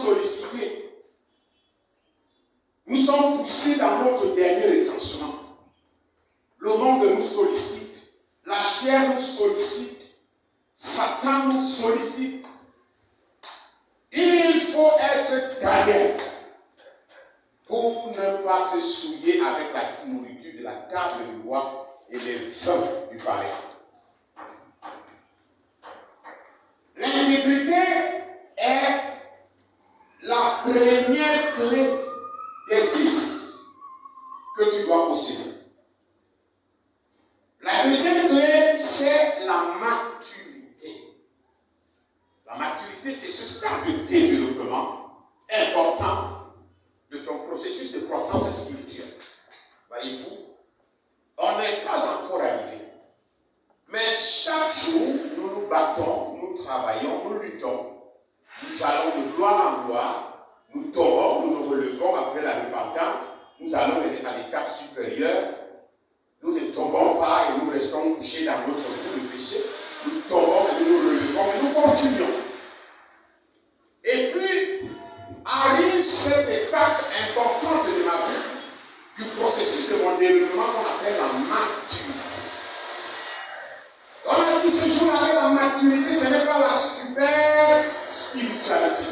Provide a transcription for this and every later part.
sollicités. Nous sommes poussés dans notre dernier retranchement. Le monde nous sollicite. La chair nous sollicite. Satan nous sollicite. Il faut être gagnant pour ne pas se souiller avec la nourriture de la table du roi et les vins du palais. L'intégrité est la première clé des 6 que tu dois posséder. La deuxième clé, c'est la maturité. La maturité, c'est ce stade de développement important de ton processus de croissance spirituelle. Voyez-vous, on n'est pas encore arrivé. Mais chaque jour, nous nous battons, nous travaillons, nous luttons. Nous allons de gloire en gloire, nous tombons, nous nous relevons après la repentance, nous allons à l'étape supérieure. Nous ne tombons pas et nous restons couchés dans notre bout de péché. Nous tombons et nous nous relevons et nous continuons. Et puis, arrive cette étape importante de ma vie, du processus de mon développement qu'on appelle la maturité. On a dit ce jour avec la maturité, ce n'est pas la super spiritualité.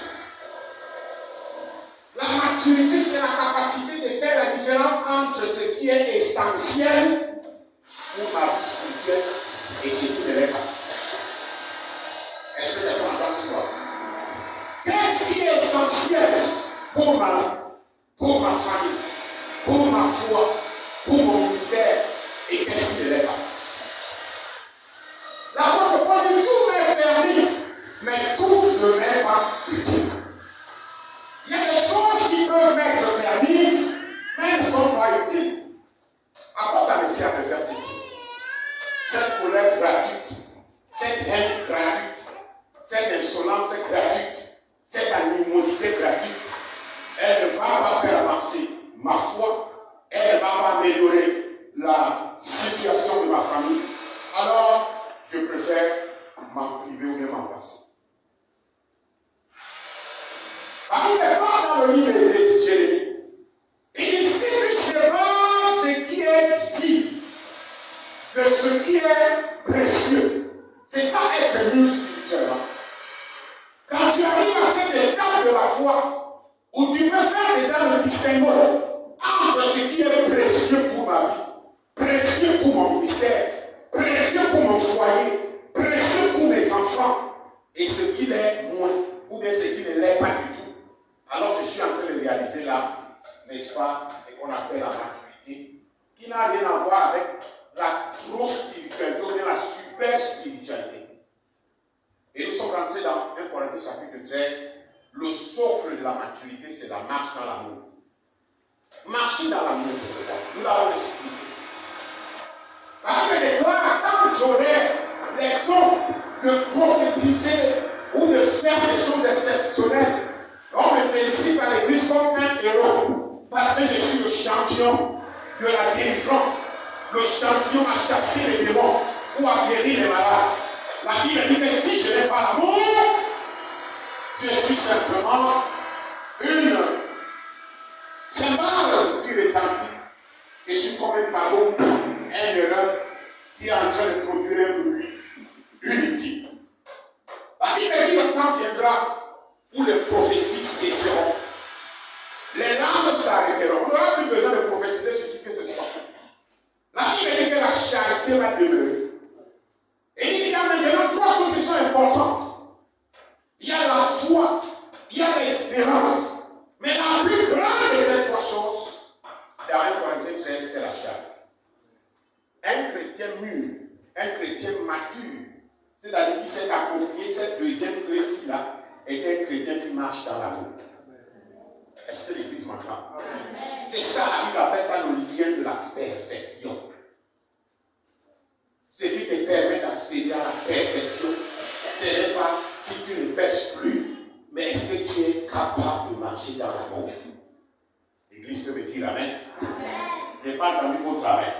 La maturité, c'est la capacité de faire la différence entre ce qui est essentiel pour ma vie spirituelle et ce qui ne l'est pas. Est-ce que tu as compris ce soir? Qu'est-ce qui est essentiel pour ma vie, pour ma famille, pour ma foi, pour mon ministère, et qu'est-ce qui ne l'est pas? L'apôtre Paul dit tout m'est permis, mais tout ne m'est pas utile. Il y a des choses qui peuvent m'être permises, mais elles ne sont pas utiles. À quoi ça me sert de faire ceci? Cette colère gratuite, cette haine gratuite, cette insolence gratuite, cette animosité gratuite, elle ne va pas faire avancer ma foi, elle ne va pas améliorer la situation de ma famille. Alors, je préfère m'en priver ou bien m'en passer. La Bible parle dans le livre de Jérémie. Il dit, si tu sépares ce qui est vil de ce qui est précieux, c'est ça être mûr spirituellement. Quand tu arrives à cette étape de la foi, où tu peux faire déjà le distinguo entre ce qui est précieux pour ma vie, précieux pour mon ministère, précieux pour mon foyer, précieux pour mes enfants, et ce qui l'est moins, ou bien ce qui ne l'est pas du tout. Alors je suis en train de réaliser là, n'est-ce pas, ce qu'on appelle la maturité, qui n'a rien à voir avec la grosse spiritualité ou bien la super spiritualité. Et nous sommes rentrés dans 1 Corinthiens chapitre 13, le socle de la maturité, c'est la marche dans l'amour. Marcher dans l'amour, c'est quoi? Nous l'avons expliqué. La Bible déclare, quand j'aurai les dons de prophétiser ou de faire des choses exceptionnelles, on me félicite à l'église comme un héros, parce que je suis le champion de la délivrance, le champion à chasser les démons ou à guérir les malades. La Bible dit que si je n'ai pas l'amour, je suis simplement une cymbale qui retentit. Et je suis comme un caveau, un erreur qui est en train de produire un bruit inutile. La Bible dit que le temps viendra où les prophéties cesseront. Les larmes s'arrêteront. On n'aura plus besoin de prophétiser ce qui que ce soit. La Bible dit que la charité va demeurer. Et il y a maintenant 3 choses qui sont importantes. Il y a la foi, il y a l'espérance. Mais la plus grande de ces 3 choses, dans 1 Corinthiens 13, c'est la charité. Un chrétien mûr, un chrétien mature, c'est-à-dire qui s'est approprié cette deuxième clé-ci-là, est un chrétien qui marche dans l'amour. Est-ce que l'Église m'entend? C'est ça, la Bible appelle ça le lien de la perfection. Ce qui te permet d'accéder à la perfection, ce n'est pas si tu ne pêches plus, mais est-ce que tu es capable de marcher dans l'amour? L'Église peut me dire Amen. Je n'ai pas entendu votre Amen.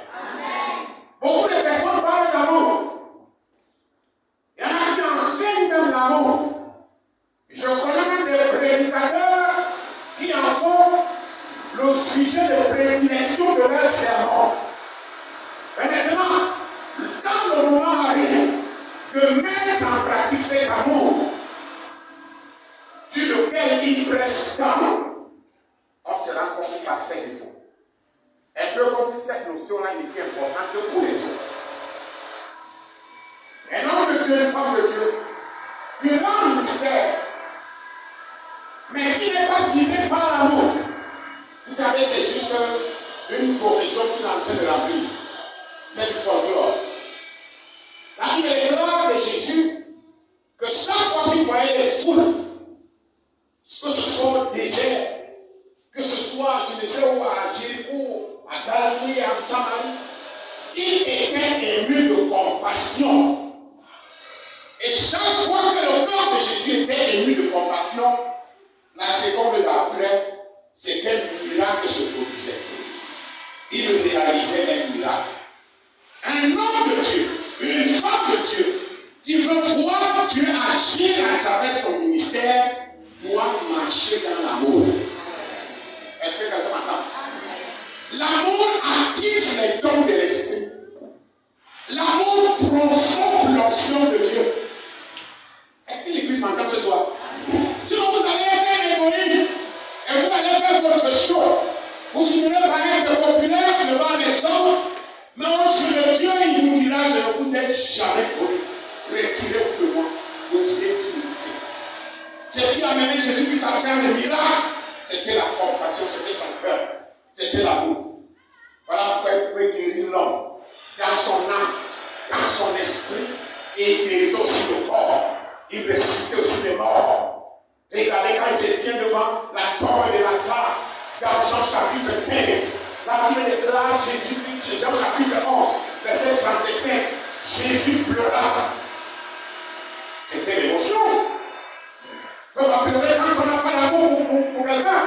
Beaucoup de personnes parlent d'amour. Il y en a qui enseignent même l'amour. Je connais même des prédicateurs cet amour sur lequel il presse tant, on se rend compte que ça fait défaut. Un peu comme si cette notion-là n'était importante que pour les autres. Un homme de Dieu, une femme de Dieu, qui rend le ministère, mais qui n'est pas guidé par l'amour. Vous savez, c'est juste une profession qu'il est en train de remplir. C'est du folklore. La Bible déclare de Jésus que chaque fois qu'il voyait les foules, que ce soit au désert, que ce soit, je ne sais où, à Jéricho, à Galilée, à Samarie, il était ému de compassion. Et chaque fois que le cœur de Jésus était ému de compassion, la seconde d'après, c'était un miracle se produisait. Il réalisait un miracle. Un homme de Dieu, une femme de Dieu, qui veut voir Dieu agir à travers son ministère, doit marcher dans l'amour. Est-ce que quelqu'un m'entend? L'amour active les dons de l'esprit. L'amour provoque l'onction de Dieu. Est-ce que l'église m'entend ce soir? Sinon vous allez être un égoïste et vous allez faire votre show. Vous finirez par être populaire devant les hommes, mais sur le Dieu, il vous dira, je ne vous ai jamais connu. Retirez-vous de moi, vous êtes d'humilité. Ce qui a amené Jésus-Christ à faire des miracles, c'était la compassion, c'était son cœur, c'était l'amour. Voilà pourquoi il pouvait guérir l'homme dans son âme, dans son esprit, et il guérit aussi le corps. Il ressuscite aussi les morts. Regardez quand il se tient devant la tombe de Lazare, dans Jean chapitre 15, la Bible déclare Jésus, Jean chapitre 11, verset 35, Jésus pleura. C'était l'émotion. On va pleurer quand on n'a pas d'amour pour quelqu'un.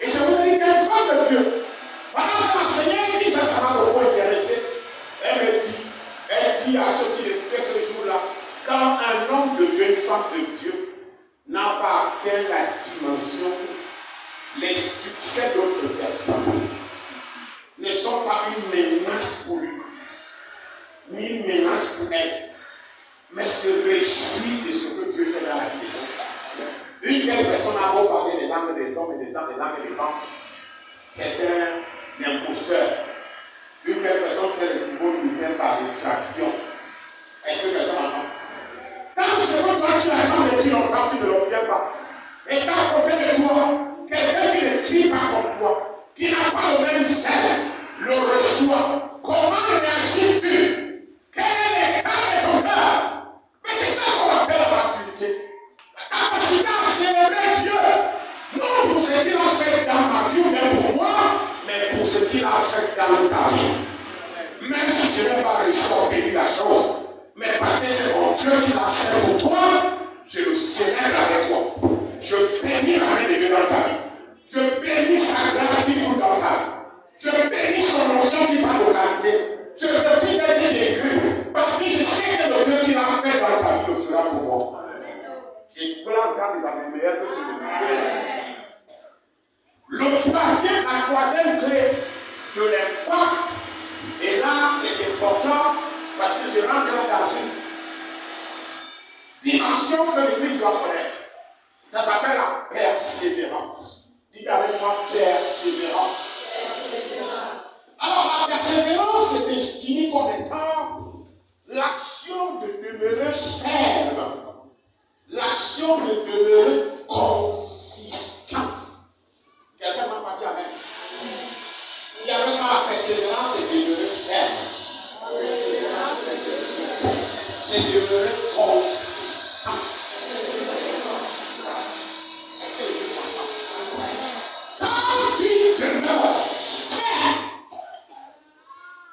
Et je vous ai dit qu'une femme de Dieu, pendant que le Seigneur dit ça m'a beaucoup intéressé, elle dit à ceux qui l'écoutaient ce jour-là, quand un homme de Dieu, une femme de Dieu, n'a pas atteint la dimension, les succès d'autres personnes ne sont pas une menace pour lui, ni une menace pour elle, mais se réjouit de ce que Dieu fait dans la maison. Une telle personne a beau parler des langues des hommes et des langues des anges, c'est un imposteur. Une telle personne c'est le tribunal ministère par effraction. Est-ce que quelqu'un m'entend? Quand ce que toi tu attends depuis longtemps, tu ne l'obtiens pas. Et quand à côté de toi, quelqu'un qui ne crie pas comme toi, qui n'a pas le même sel, le reçoit. Comment réagis-tu? Quel est l'état de ton cœur? Mais c'est ça qu'on appelle la maturité. La capacité à célébrer Dieu. Non pour ce qu'il a fait dans ma vie ou bien pour moi, mais pour ce qu'il a fait dans ta vie. Même si tu n'es pas réussi à obtenir la chose, mais parce que c'est mon Dieu qui l'a fait pour toi, je le célèbre avec toi. Je bénis la main de Dieu dans ta vie. Je bénis sa grâce qui coule dans ta vie. Je bénis son onction qui va localiser. Je refuse d'être décrit parce que je sais que le Dieu qui l'a fait dans ta vie le fera pour moi. Et pour l'entendre, les amis meilleurs que ce que la troisième clé de l'impact, et là c'est important parce que je rentre dans une dimension que l'Église doit connaître. Ça s'appelle la persévérance. Dites avec moi, persévérance. Alors la persévérance est définie comme étant l'action de demeurer ferme. L'action de demeurer consistant. Quelqu'un m'a pas dit amen. Il y avait pas la persévérance, c'est demeurer ferme. C'est demeurer consistant. Est-ce que l'église m'entend? Quand tu demeures ferme,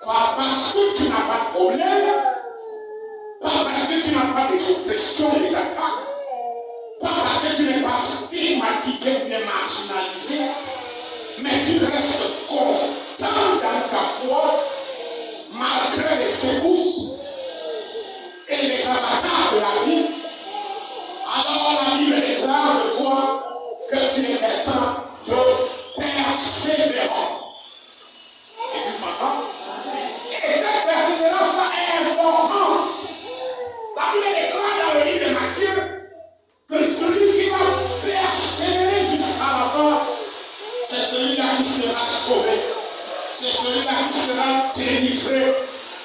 pas parce que tu n'as pas de problème, pas parce que tu n'as pas des oppressions et des attaques, pas parce que tu n'es pas stigmatisé ou bien marginalisé, mais tu restes constant dans ta foi, malgré les secousses et les avatars de la vie. Alors la Bible déclare de toi que tu es quelqu'un de persévérant. Et tu m'entends? Et cette persévérance-là est importante. sera sauvé. C'est celui-là qui sera délivré.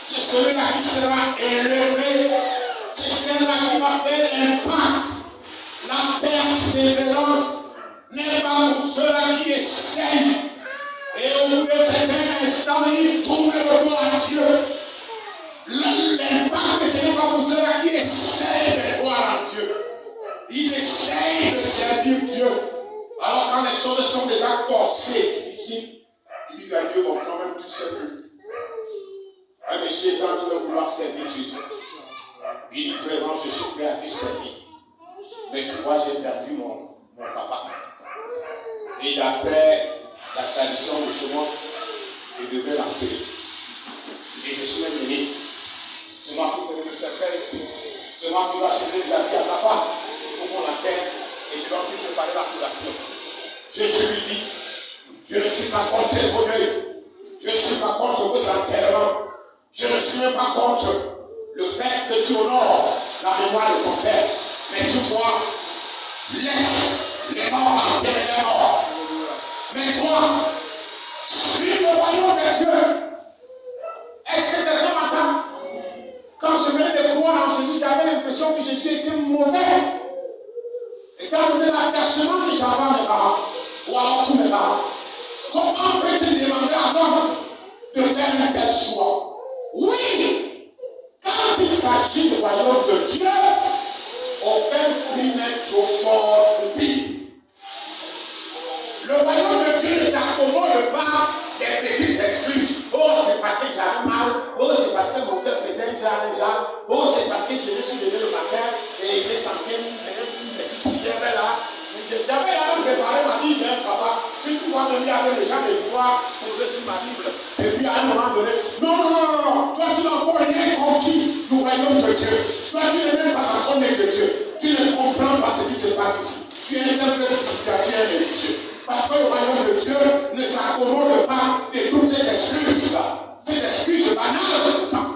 C'est celui-là qui sera élevé. C'est celle-là qui va faire l'impact. La persévérance n'est pas pour ceux-là qui essayent. Et au bout de certains instants, ils tournent le dos à Dieu. L'impact, ce n'est pas pour ceux-là qui essayent de croire en Dieu. Ils essayent de servir Dieu. Alors quand les choses sont déjà corsées, difficiles, ils disent à Dieu, bon, quand même, tout se peut. Mais j'ai tenté de vouloir servir Jésus. Il dit vraiment, je suis prêt à lui servir. Mais tu vois, j'ai perdu mon papa. Et d'après la tradition de chez moi, je devais l'appeler. Et je suis même venu. C'est moi qui faisais le cercueil. C'est moi qui dois acheter les habits à papa pour mon enterre. Et je dois aussi préparer la collation. Jésus lui dit, je ne suis pas contre vos deuils. Je ne suis pas contre vos enterrements. Je ne suis même pas contre le fait que tu honores la mémoire de ton père. Mais tu vois, laisse les morts enterrer les morts. Mais toi, suis le royaume de Dieu. Est-ce que quelqu'un m'entend? Quand je venais de croire en Jésus, j'avais l'impression que Jésus était mauvais. Étant donné l'attachement que j'avais à mes parents, ou à tous mes parents, comment peut-il demander à l'homme de faire un tel choix? Oui, quand il s'agit du royaume de Dieu, aucun prix n'est trop fort pour lui. Le royaume de Dieu ne s'accommode pas des petites excuses. Oh, c'est parce que j'avais mal. Oh, c'est parce que mon cœur faisait un genre. Oh, c'est parce que je me suis levé le matin et j'ai senti une petite fièvre là. J'avais là préparé ma Bible, hein, papa. Tu dois me dire avec les gens de pouvoir pour sur ma Bible. Et puis à un moment donné, non. Toi, tu n'as encore rien compris du royaume de Dieu. Toi, tu n'es même pas encore né de Dieu. Tu ne comprends pas ce qui se passe ici. Tu es un simple physique, tu es un religieux. Parce que le royaume de Dieu ne s'accommode pas de toutes ces excuses-là. Ces excuses banales pourtant.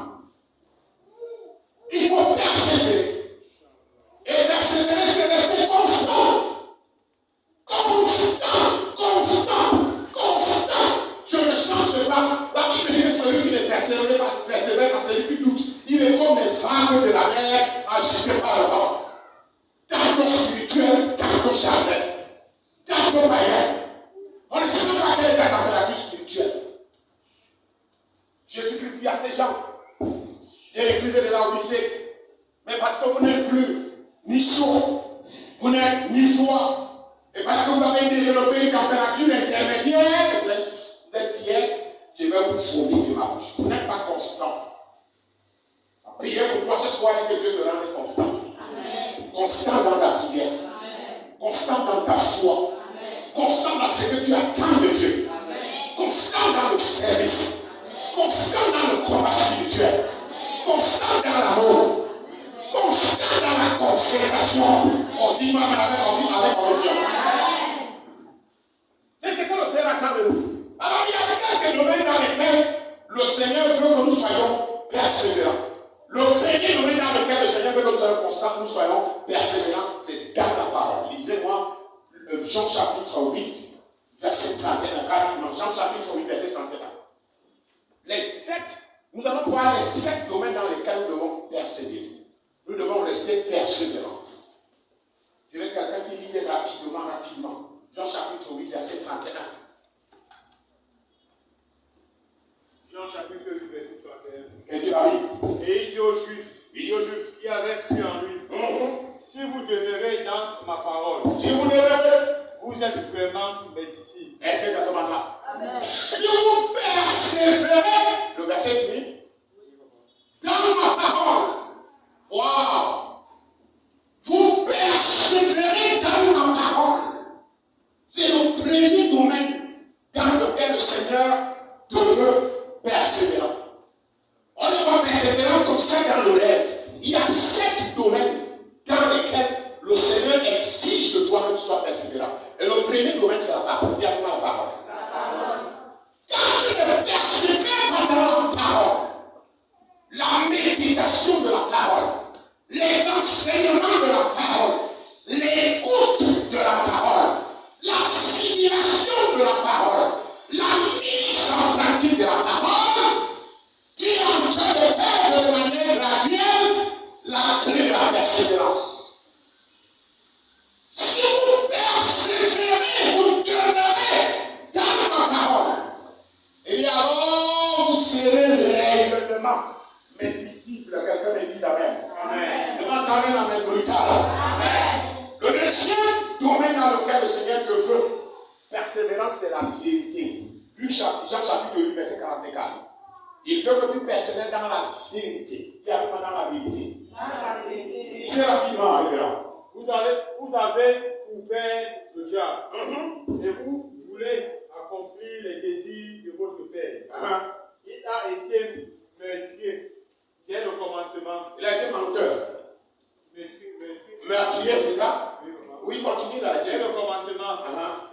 Il faut persévérer. Et persévérer, c'est rester constant. Je ne change pas. La Bible dit que celui qui ne persévère pas, celui qui doute, il est comme les vagues de la mer agitées par le vent. Tantôt spirituel, tantôt charnel, tantôt païen. On ne sait même pas quelle est la température spirituelle. Jésus-Christ dit à ces gens, et l'église est de la Odyssée, mais parce que vous n'êtes plus ni chaud, vous n'êtes ni froid, et parce que vous avez développé une température intermédiaire, vous êtes tiède, je vais vous vomir de ma bouche. Vous n'êtes pas constant. Priez pour toi ce soir et que Dieu te rende constant. Amen. Constant dans ta prière. Amen. Constant dans ta foi. Amen. Constant dans ce que tu attends de Dieu. Amen. Constant dans le service. Amen. Constant dans le combat spirituel. Amen. Constant dans l'amour. Constant dans la consécration. On dit moi avec conviction. C'est ce que le Seigneur attend de nous. Alors il y a quelques domaines dans lesquels le Seigneur veut que nous soyons persévérants. Le premier domaine dans lequel le Seigneur veut que nous soyons constants, nous soyons persévérants, c'est dans la parole. Lisez-moi Jean chapitre 8, verset 31. Rapidement, Jean chapitre 8, verset 31. Nous allons voir les 7 domaines dans lesquels nous devons persévérer. Nous devons rester persévérants. Je vais quelqu'un qui lise rapidement. Jean chapitre 8, verset 31. Jean chapitre 8, verset 31. Et dit la Bible. Et il dit aux Juifs qui avaient cru en lui, si vous demeurez dans ma parole, vous êtes vraiment mes disciples. Est-ce que tu m'entends? Si vous persévérez, le verset finit, dans ma parole, wow! Vous persévérez dans ma parole. C'est le premier domaine dans lequel le Seigneur te veut persévérant. On n'est pas persévérant comme ça dans le rêve. Il y a 7 domaines dans lesquels le Seigneur exige de toi que tu sois persévérant. Et le premier domaine, c'est la parole. Dis à toi la parole. Quand tu ne persévères pas dans la parole, la méditation de la parole, les enseignements de la parole, l'écoute de la parole, l'assimilation de la parole, persévérance. Si vous persévérez, vous demeurez dans ma parole. Et bien alors, vous serez réellement mes disciples. Quelqu'un me dise Amen. Amen. Ne m'entendez la main brutale. Amen. Le deuxième domaine dans lequel le Seigneur te veut, persévérance, c'est la vérité. Jean chapitre 8, verset 44. Il veut que tu persévères dans la vérité. Qui arrive dans la vérité? Dans la vérité. C'est rapidement, révérend. Vous avez pour père le diable. Et vous voulez accomplir les désirs de votre père. Il a été meurtrier dès le commencement. Il a été menteur. Meurtrier, c'est ça? Oui, continue là. Dès le commencement.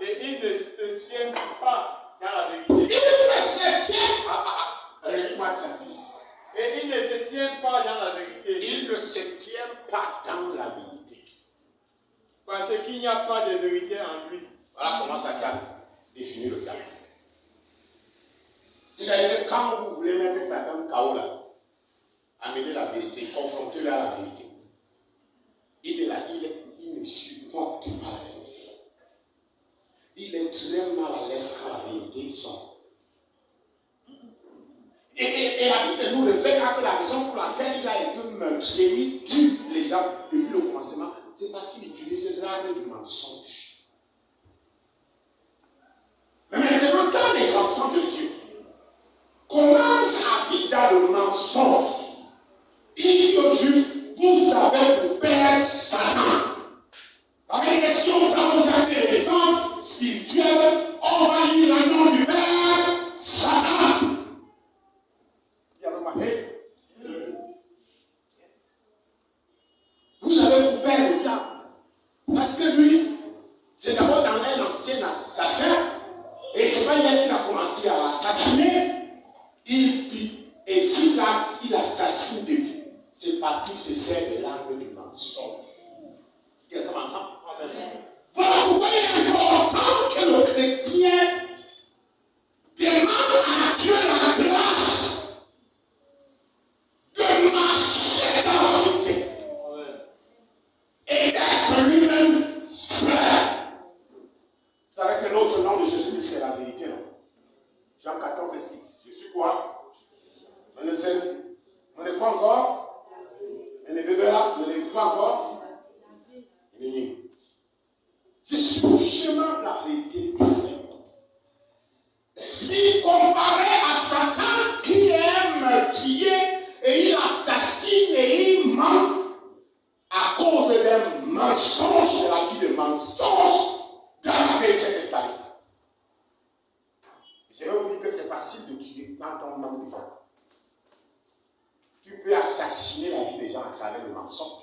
Et il ne se tient pas dans la vérité. Il ne se tient. Réveille-moi service. Et il ne se tient pas dans la vérité. Il ne se tient pas dans la vérité. Parce qu'il n'y a pas de vérité en lui. Voilà comment ça définit le diable. C'est-à-dire que quand vous voulez mettre Satan KO là, amener la vérité, confronter-le à la vérité. Il ne supporte pas la vérité. Il est très mal à l'aise quand la vérité sort. Et la Bible nous révèle que la raison pour laquelle il a été meurtrier, il tue les gens depuis le commencement, c'est parce qu'il utilise l'arme du mensonge. Mais maintenant, quand les enfants de Dieu commencent à dire dans le mensonge, il dit au juif, vous avez pour père Satan. Avec les questions dans vos actes de naissance spirituelle, on va lire le nom du père Satan. Vous avez pour père le diable. Parce que lui, c'est d'abord dans un ancien assassin. Et c'est pas hier qu'il a commencé à assassiner. Et s'il assassine de lui, c'est parce qu'il se sert de l'arme du mensonge. Quelqu'un m'entend? Voilà pourquoi il est important que le chrétien demande à Dieu la grâce de marcher dans la vérité et d'être lui-même frère. Vous savez que l'autre nom de Jésus, c'est la vérité, non? Jean 14, 6. Je suis quoi? On ne quoi encore? On ne bébera? On ne quoi encore? Je suis le chemin de la vérité. Il comparait à Satan qui aime tuer et il assassine et il ment à cause d'un mensonge, de la vie de mensonge dans laquelle il s'est installé. Je vais vous dire que c'est facile de tuer quand on ment des gens. Tu peux assassiner la vie des gens à travers le mensonge.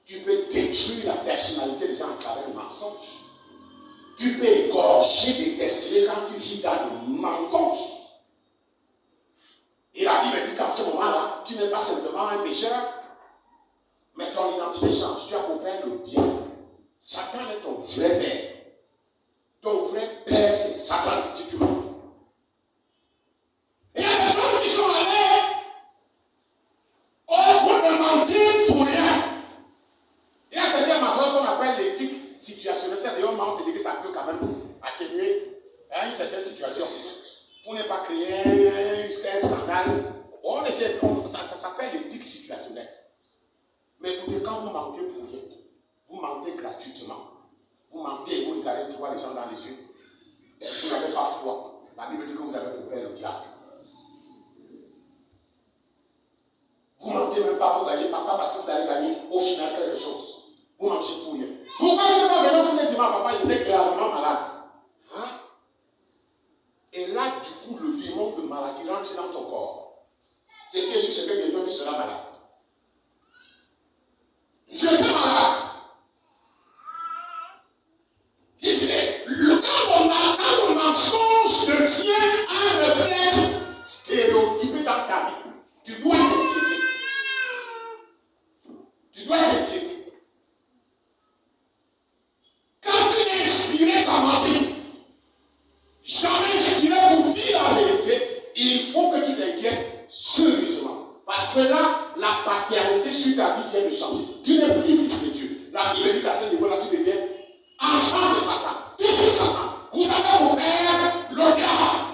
Tu peux détruire la personnalité des gens à travers le mensonge. Tu peux égorger des destinées quand tu vis dans le mensonge. Et la Bible dit qu'en ce moment-là, tu n'es pas simplement un pécheur, mais ton identité change. Tu as pour père le diable. Satan est ton vrai père. Ton vrai père, c'est Satan, si tu mens. Et il y a des gens qui sont allés au bout de mentir pour rien. Il y a certaines maçons qu'on appelle l'éthique situationnelle. C'est-à-dire on se dit que ça peut quand même atténuer à une certaine situation. Pour ne pas créer un scandale. On essaie, ça s'appelle l'éthique situationnelle. Mais écoutez, quand vous mentez pour rien, vous mentez gratuitement. Vous mentez et vous regardez droit les gens dans les yeux. Vous n'avez pas foi. La Bible dit que vous avez pour père le diable. Vous mentez même pas pour gagner, papa, parce que vous allez gagner au final quelque chose. Vous mangez pour rien. Pourquoi tu ne peux pas venir pour me dire, papa, j'étais gravement malade? Hein? Et là, du coup, le démon de maladie rentre dans ton corps. C'est bien sûr, c'est que bientôt tu seras malade. J'étais malade. Quand le mensonge devient un réflexe stéréotypé dans ta vie, tu dois t'inquiéter. Tu dois t'inquiéter. Quand tu es inspiré comme mentir, jamais inspiré pour dire la vérité, il faut que tu t'inquiètes sérieusement. Parce Parce que là, la paternité sur ta vie vient de changer. Tu n'es plus fils de Dieu. La Bible dit qu'à ce niveau-là, tu deviens enfant de Satan. Fils de Satan. Vous avez mon père, le diable.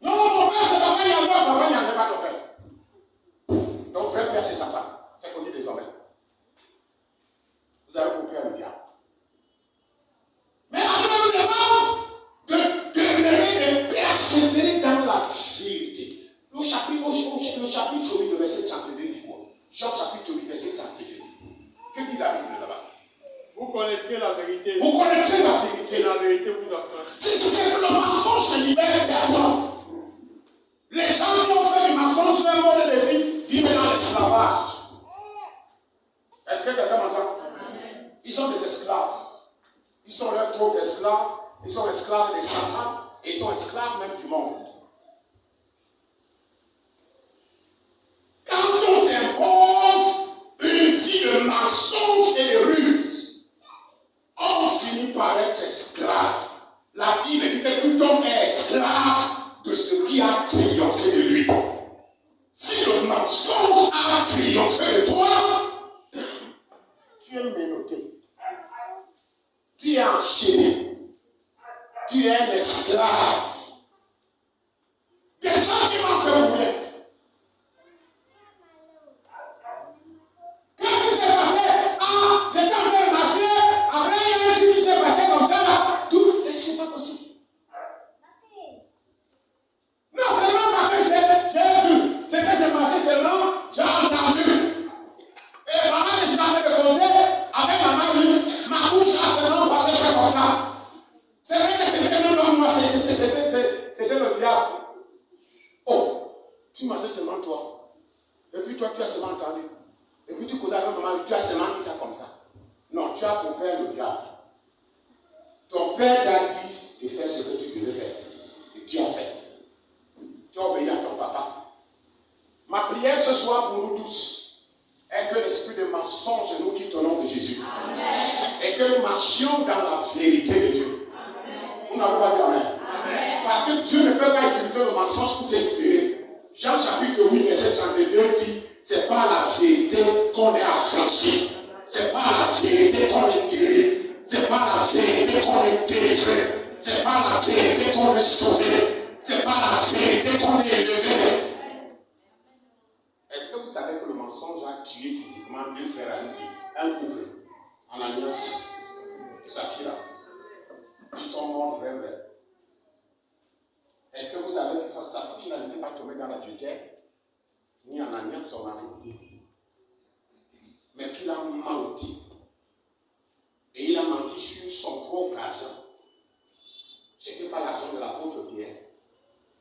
Non, mon père, c'est papa, il y a pas, papa, il n'y a pas ton père. Donc, vrai père, c'est Satan. C'est connu désormais. Vous avez mon père, le diable. Mais la Bible nous demande de demeurer, de persévérer dans la vérité. Le chapitre 8, le verset 32 dit quoi? Jean chapitre 8, verset 32. Que dit la Bible là-bas? Vous connaîtrez la vérité. Vous connaîtrez la vérité. Et la vérité vous affranchira. C'est que le mensonge ne libère personne. Les gens qui ont fait du mensonge leur monde de vie vivent dans l'esclavage. Est-ce que quelqu'un m'entend? Ils sont des esclaves. Ils sont leurs propres esclaves. Ils sont esclaves des Satan. Et ils sont esclaves même du monde. Quand on s'impose une vie de mensonge et de ruse, on finit par être esclave. La Bible dit que tout homme est esclave de ce qui a triomphé de lui. Si le mensonge a triomphé de toi, tu es menotté. Tu es enchaîné. Tu es un esclave. Des gens qui m'ont trouvé. Qu'est-ce qui s'est passé? Ah, j'étais en train de marcher. Après, il y a un truc qui s'est passé comme ça là. Tout, et c'est pas possible. Non seulement parce que j'ai vu, c'est que j'ai marché seulement, j'ai entendu. Et pendant que je suis en train de causer, avec ma main, ma bouche a seulement parlé ça comme ça. C'est vrai que c'était même pas moi, c'était le diable. Oh, tu marchais seulement toi. Et puis toi, tu as seulement entendu. Et puis tu causais avec maman, tu as seulement dit ça comme ça. Non, tu as ton père le diable. Ton père t'a dit de faire ce que tu devais faire. Et tu as fait. Tu as obéi à ton papa. Ma prière ce soir pour nous tous est que l'esprit de mensonge nous quitte au nom de Jésus. Amen. Et que nous marchions dans la vérité de Dieu. Amen. Vous n'avez pas dit Amen. Amen. Parce que Dieu ne peut pas utiliser le mensonge pour te libérer. Jean chapitre 8, verset 32 dit, c'est par la vérité qu'on est affranchi. C'est par la vérité qu'on est guéri. C'est par la vérité qu'on est délivré. C'est par la vérité qu'on est sauvé. C'est par la vérité qu'on est élevé. Est-ce que vous savez que le mensonge a tué physiquement deux frères à l'église, un couple, Ananias et Saphira? Ils sont morts vraiment. Est-ce que vous savez que Saphira n'était pas tombée dans l'adultère, ni Ananias son mari, mais qu'il a menti. Et il a menti sur son propre argent. Ce n'était pas l'argent de l'apôtre Pierre.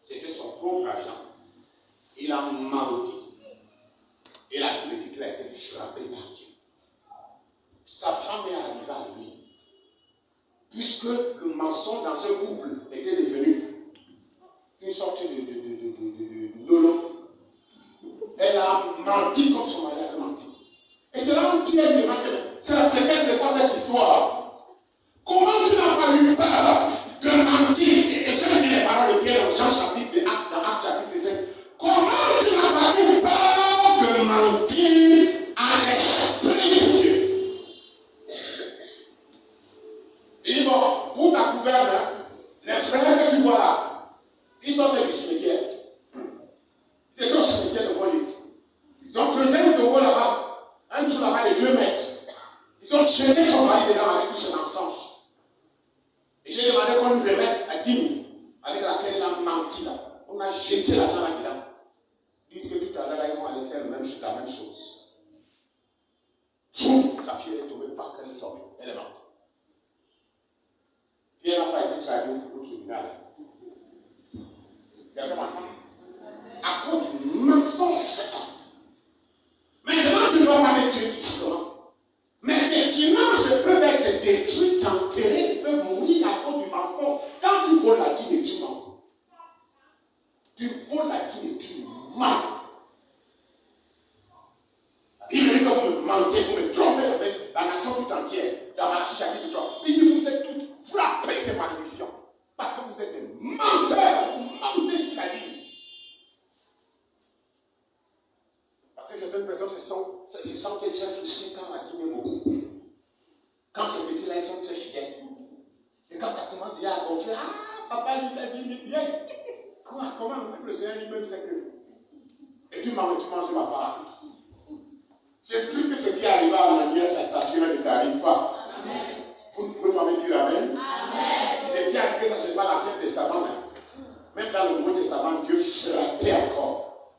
C'était son propre argent. Il a menti. Et la Bible dit qu'il a été frappé par Dieu. Sa femme est arrivée à l'église. Puisque le mensonge dans ce couple était devenu une sorte de lolo. Elle a menti comme son mari avait menti. Et c'est là où Pierre lui demande, c'est quoi cette histoire? Comment tu n'as pas eu peur de mentir? Et je lis les paroles de Pierre dans Jean chapitre, dans Actes chapitre 5. Comment tu n'as pas eu peur de mentir à l'esprit de Dieu? Il dit, bon, pour ta gouverne, les frères que tu vois là, ils sont du cimetière. C'est le cimetière de Volée. Ils ont creusé le tombeau là-bas, un trou là-bas de 2 mètres. Ils ont jeté son mari dedans avec tous ses mensonges. Et j'ai demandé qu'on lui remette la dîme avec laquelle il a menti là. On a jeté l'argent là-dedans. Ils disent que tout à l'heure, ils vont aller faire la même chose. Sa fille est tombée, pas qu'elle est tombée. Elle est morte. Puis elle n'a pas été traduite au tribunal. Quelqu'un m'entend? À cause du mensonge. Maintenant, tu ne dois pas être tué physiquement. Mais tes finances peuvent être détruites, enterrées, peuvent mourir à cause du mensonge. Quand tu voles la dîme et tu mens. Tu voles la dîme et tu mens. La Bible dit que vous me mentez, vous me trompez la nation tout entière. Dans Malachie chapitre 3. Il dit que vous êtes tous frappés de malédiction. Parce que vous êtes des menteurs. Vous mentez sur la dîme. dit à ton frère, ah, papa lui s'est dit, viens. Quoi, comment? Même le Seigneur lui-même sait que. Et tu manges ma part. J'ai plus que ce qui arrive à Ananias, ça ne t'arrive pas. Amen. Vous ne pouvez pas me dire Amen. Amen. Je tiens à dire que ça, ce n'est pas l'Ancien Testament. Même dans le Nouveau Testament, Dieu frappait encore.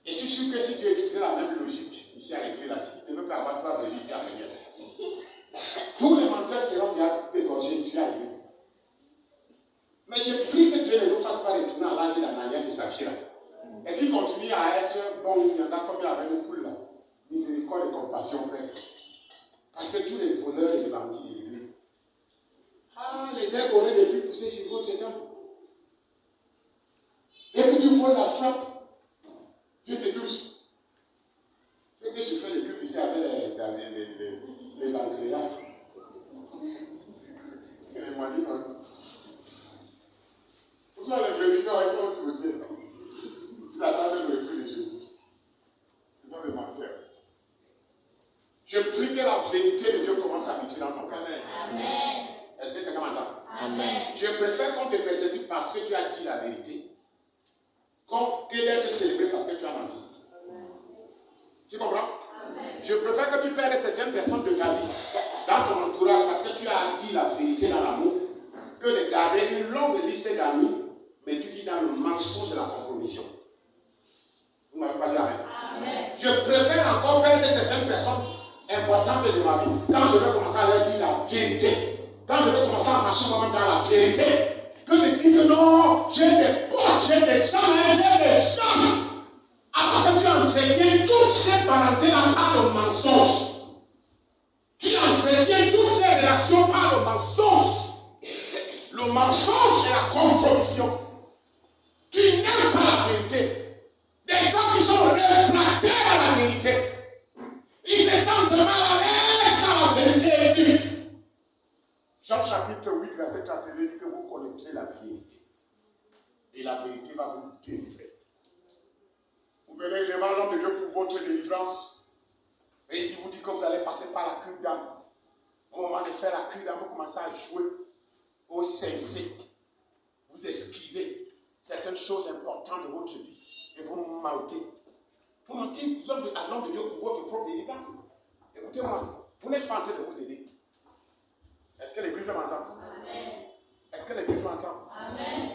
Et je suis sûr que si Dieu utilisait la même logique ici à l'église, il ne peut pas avoir 3 brebis ici à venir. Tous les menteurs seront bien égorgés ici à l'église. Mais je prie que Dieu ne nous fasse pas retourner à l'âge d'Ananias et Saphira. Et qu'il continue à être bon, il y en a comme il avait une poule là. Miséricorde et compassion, Père. Parce que tous les voleurs et les bandits de l'église. Ah, les airs auraient depuis poussé chez votre temps. Et que tu vois la frappe, Dieu te touche. C'est que je fais les pubs ici avec les Angléens. Et les moinis, non. Vous savez, les brebis, ils sont aussi routiers. Ils attendent le repris de Jésus. Ils sont des menteurs. Je prie que la vérité de Dieu commence à habiter dans ton cœur. Amen. Est-ce que quelqu'un m'entend? Amen. Je préfère qu'on te persécute parce que tu as dit la vérité que d'être célébré parce que tu as menti. Amen. Tu comprends? Amen. Je préfère que tu perdes certaines personnes de ta vie dans ton entourage parce que tu as dit la vérité dans l'amour que de garder une longue liste d'amis mais tu vis dans le mensonge de la compromission. Vous ne m'avez pas dit Amen. Amen. Je préfère encore perdre certaines personnes importantes de ma vie quand je vais commencer à leur dire la vérité, quand je vais commencer à marcher moi-même dans la vérité, que de dire que non, j'ai des potes, j'ai des gens, alors que tu entretiens toutes ces parentés-là par le mensonge. Tu entretiens toutes ces relations par le mensonge. Le mensonge et la compromission. Tu n'aimes pas la vérité. Des gens qui sont réfractaires à la vérité. Ils se sentent mal à l'aise quand la vérité est dite. Jean chapitre 8, verset 32 dit que vous connaîtrez la vérité. Et la vérité va vous délivrer. Vous venez devant l'homme de Dieu pour votre délivrance. Et il vous dit que vous allez passer par la cure d'âme. Au moment de faire la cure d'âme, vous commencez à jouer au sensé. Vous esquivez certaines choses importantes de votre vie. Et vous mentez. Vous mentez à l'homme de Dieu pour votre propre délivrance. Écoutez-moi, vous n'êtes pas en train de vous aider. Est-ce que l'église m'entend? Amen. Est-ce que l'église m'entend? Amen.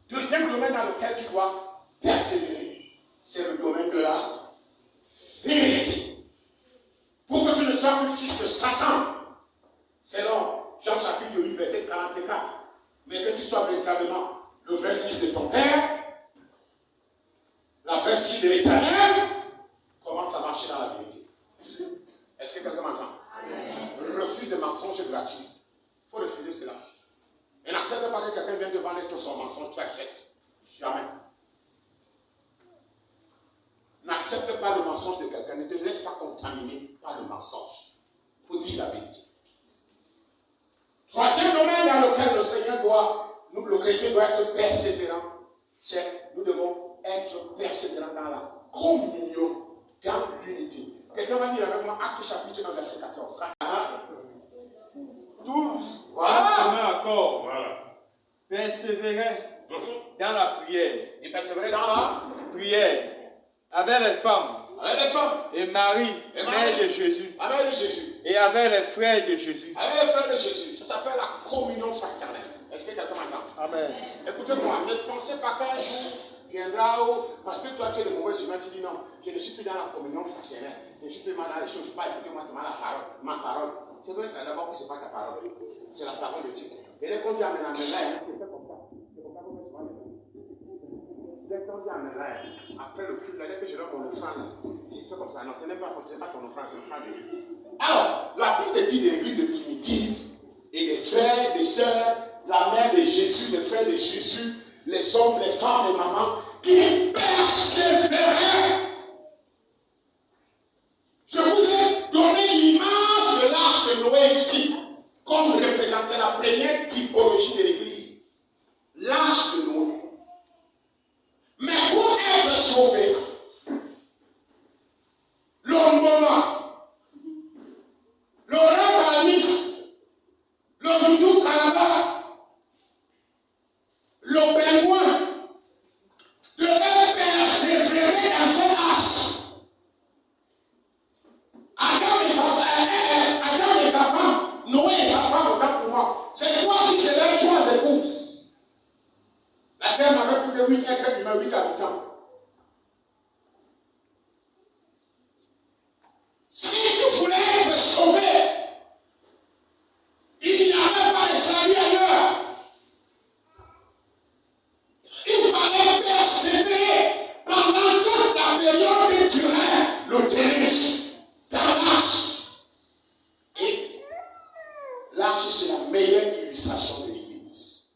Deuxième domaine dans lequel tu dois persévérer, c'est le domaine de la vérité. Pour que tu ne sois plus fils de Satan, selon Jean chapitre 8, verset 44, mais que tu sois véritablement le vrai fils de ton Père, la vraie fille de l'Éternel, commence à marcher dans la vérité. Est-ce que quelqu'un m'entend? Refuse de mensonges gratuits. Il faut refuser cela. Et n'accepte pas que quelqu'un vienne te vendre son mensonge, tu achètes. Jamais. N'accepte pas le mensonge de quelqu'un. Ne te laisse pas contaminer par le mensonge. Il faut dire la vérité. Troisième domaine dans lequel le chrétien doit être persévérant, c'est nous devons être persévérants dans la communion, dans l'unité. Quelqu'un va dire avec moi Acte chapitre 1, verset 14. Tous, voilà. en accord, Voilà. persévéraient dans la prière. Et persévérer dans la prière avec les femmes. Avec les femmes. Et Marie, mère de Jésus. Avec de Jésus. Et avec les frères de Jésus. Avec les frères de Jésus. Ça s'appelle la communion fraternelle. Est-ce que quelqu'un m'entend? Amen. Écoutez-moi, ne pensez pas qu'un jour viendra où, parce que toi tu es de mauvaise humeur, tu dis non, je ne suis plus dans la communion fraternelle. Je ne suis plus mal dans les choses. Je ne peux pas écouter moi seulement la parole, ma parole. C'est vrai d'abord que ce n'est pas ta parole. C'est la parole de Dieu. Et dès qu'on dit amen, amen, là, il fait comme ça. C'est comme ça qu'on fait souvent les gens. Dès qu'on dit amen, là, après le culte, dès que je donne mon offrande, je fais comme ça. Non, ce n'est pas ton offrande, c'est l'offrande de Dieu. Alors, la Bible dit de l'église primitive et des frères, des sœurs, la mère de Jésus, les frères de Jésus, les hommes, les femmes, les mamans, qui persévéraient. Je vous ai donné l'image de l'arche de Noé ici, comme représentait la première typologie de l'église. L'arche de Noé. Mais pour être sauvé, le rêve à Nice, le doudou Kalaba, que 8 êtres humains, 8 habitants. Si tu voulais être sauvé, il n'y avait pas de salut ailleurs. Il fallait persévérer pendant toute la période que durait le tennis dans l'arche. Et l'arche, c'est la meilleure illustration de l'Église.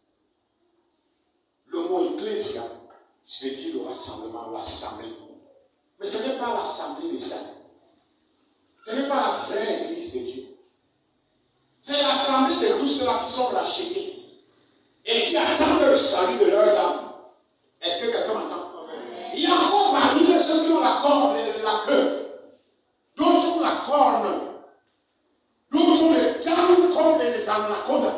Le mot ecclésia, je veux dire le rassemblement, l'assemblée. Mais ce n'est pas l'assemblée des saints. Ce n'est pas la vraie Église de Dieu. C'est l'assemblée de tous ceux-là qui sont rachetés et qui attendent le salut de leurs âmes. Est-ce que quelqu'un m'entend? Il y a encore parmi eux ceux qui ont la corne et la queue. D'autres ont la corne. D'autres ont les dents comme les anacondes.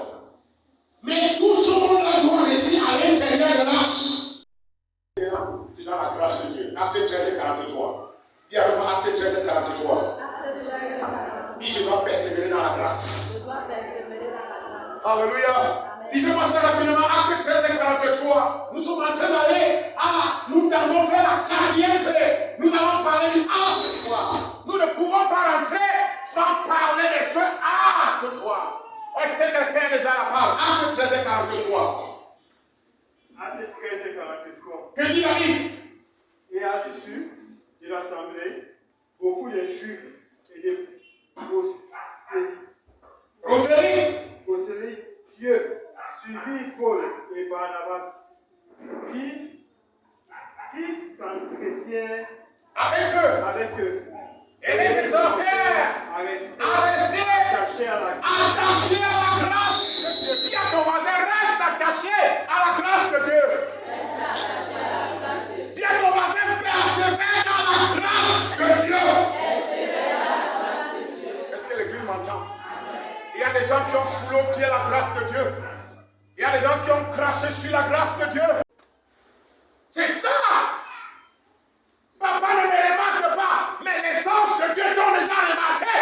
Mais tous ont la doit rester à l'intérieur de l'arche. C'est dans la grâce de Dieu. Acte 13 et 43. Il y a vraiment Acte 13 et 43. Dis, je dois persévérer dans la grâce. Alléluia. Lisez-moi ça rapidement, Acte 13 et 43. Nous sommes en train d'aller nous tendons vers la 4e clé. Nous allons parler du A ce soir. Nous ne pouvons pas rentrer sans parler de ce A ce soir. Est-ce que quelqu'un déjà la parle? Acte 13 et 43. Acte 13 et 43. Que dit la Bible? Et à l'issue de l'assemblée, beaucoup de Juifs et de prosélytes pieux suivirent Paul et Barnabas, qui s'entretiennent avec eux. Et les exhortèrent à rester attachés à la grâce de Dieu. Dis à ton voisin, reste attaché à la grâce de Dieu. Dis à ton voisin, persévère dans la grâce de Dieu. Est-ce que l'église m'entend? Il y a des gens qui ont foulé au pied la grâce de Dieu. Il y a des gens qui ont craché sur la grâce de Dieu. C'est ça. Papa ne me remarque pas, mais l'essence de Dieu t'ont déjà remarqué.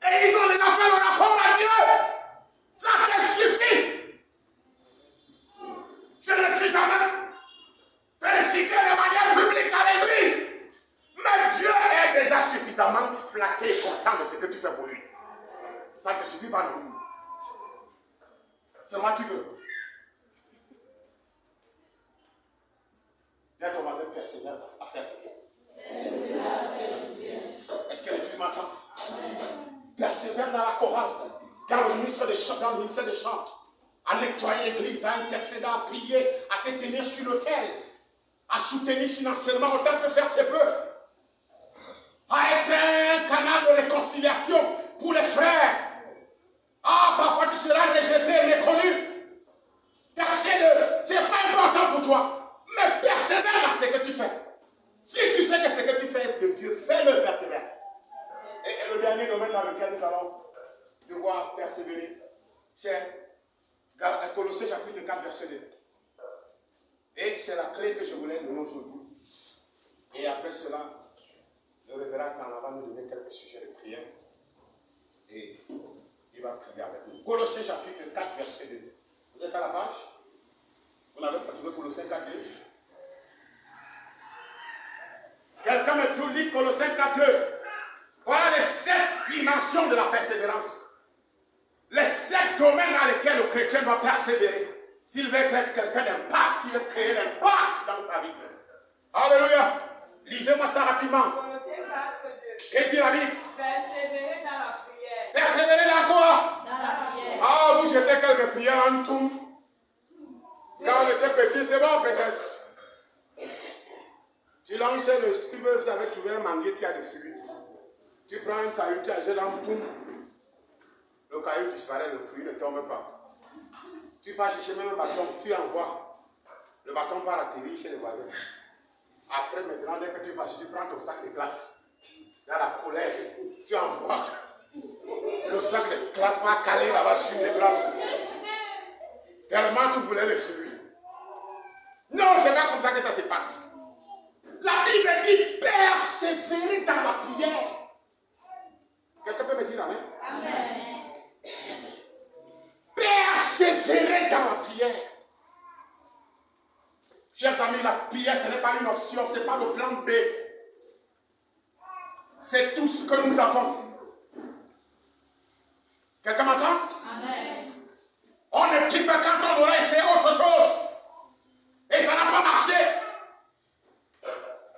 Et ils ont déjà fait le rapport à Dieu. Ça te suffit. Je ne suis jamais félicité de manière publique à l'église. Mais Dieu est déjà suffisamment flatté et content de ce que tu fais pour lui. Ça ne te suffit pas, non? C'est moi que tu veux. Viens ton voisin, persévère à faire tout. Est-ce que l'église m'entend? Persévère dans la chorale, dans le ministère de chant, à nettoyer l'église, à intercéder, à prier, à te tenir sur l'autel, à soutenir financièrement autant que faire se peut, à être un canal de réconciliation pour les frères. Ah, parfois tu seras rejeté, méconnu, taxé de... C'est pas important pour toi, mais persévère dans ce que tu fais. Si tu sais que ce que tu fais est de Dieu, fais-le, persévère. Et le dernier domaine dans lequel nous allons devoir persévérer, c'est Colossiens chapitre 4, verset 2. Et c'est la clé que je voulais donner aujourd'hui. Et après cela, le révérend Carla va nous donner quelques sujets de prière. Et il va prier avec nous. Colossiens chapitre 4, verset 2. Vous êtes à la page? Vous n'avez pas trouvé Colossiens 4, 2? Quelqu'un me trouve lire Colossiens 4, 2. Voilà les 7 dimensions de la persévérance. Les 7 domaines dans lesquels le chrétien doit persévérer. S'il veut être quelqu'un d'impact, s'il veut créer l'impact dans sa vie. Alléluia. Lisez-moi ça rapidement. Qu'est-ce qu'il a dit? Persévérer dans la prière. Persévérer dans quoi? Dans la prière. Ah, vous jetez quelques prières en tout. Quand on était petit, c'est bon, princesse. Tu lances le... Si vous avez trouvé un manguier qui a des fruits, tu prends un caillou, tu achètes dans tout. Le caillou disparaît, le fruit ne tombe pas. Tu vas chercher même un bâton, tu envoies. Le bâton part atterrir chez les voisins. Après, maintenant, dès que tu vas, tu prends ton sac de glace. Dans la colère, tu envoies. Le sac de glace va caler là-bas sur les glaces. Tellement tu voulais les fruits. Non, c'est pas comme ça que ça se passe. La Bible dit persévérer dans la prière. Quelqu'un peut me dire amen? Amen. Persévérer dans la prière. Chers amis, la prière, ce n'est pas une option, ce n'est pas le plan B. C'est tout ce que nous avons. Quelqu'un m'entend? Amen. On ne prie pas quand on aurait essayé autre chose. Et ça n'a pas marché.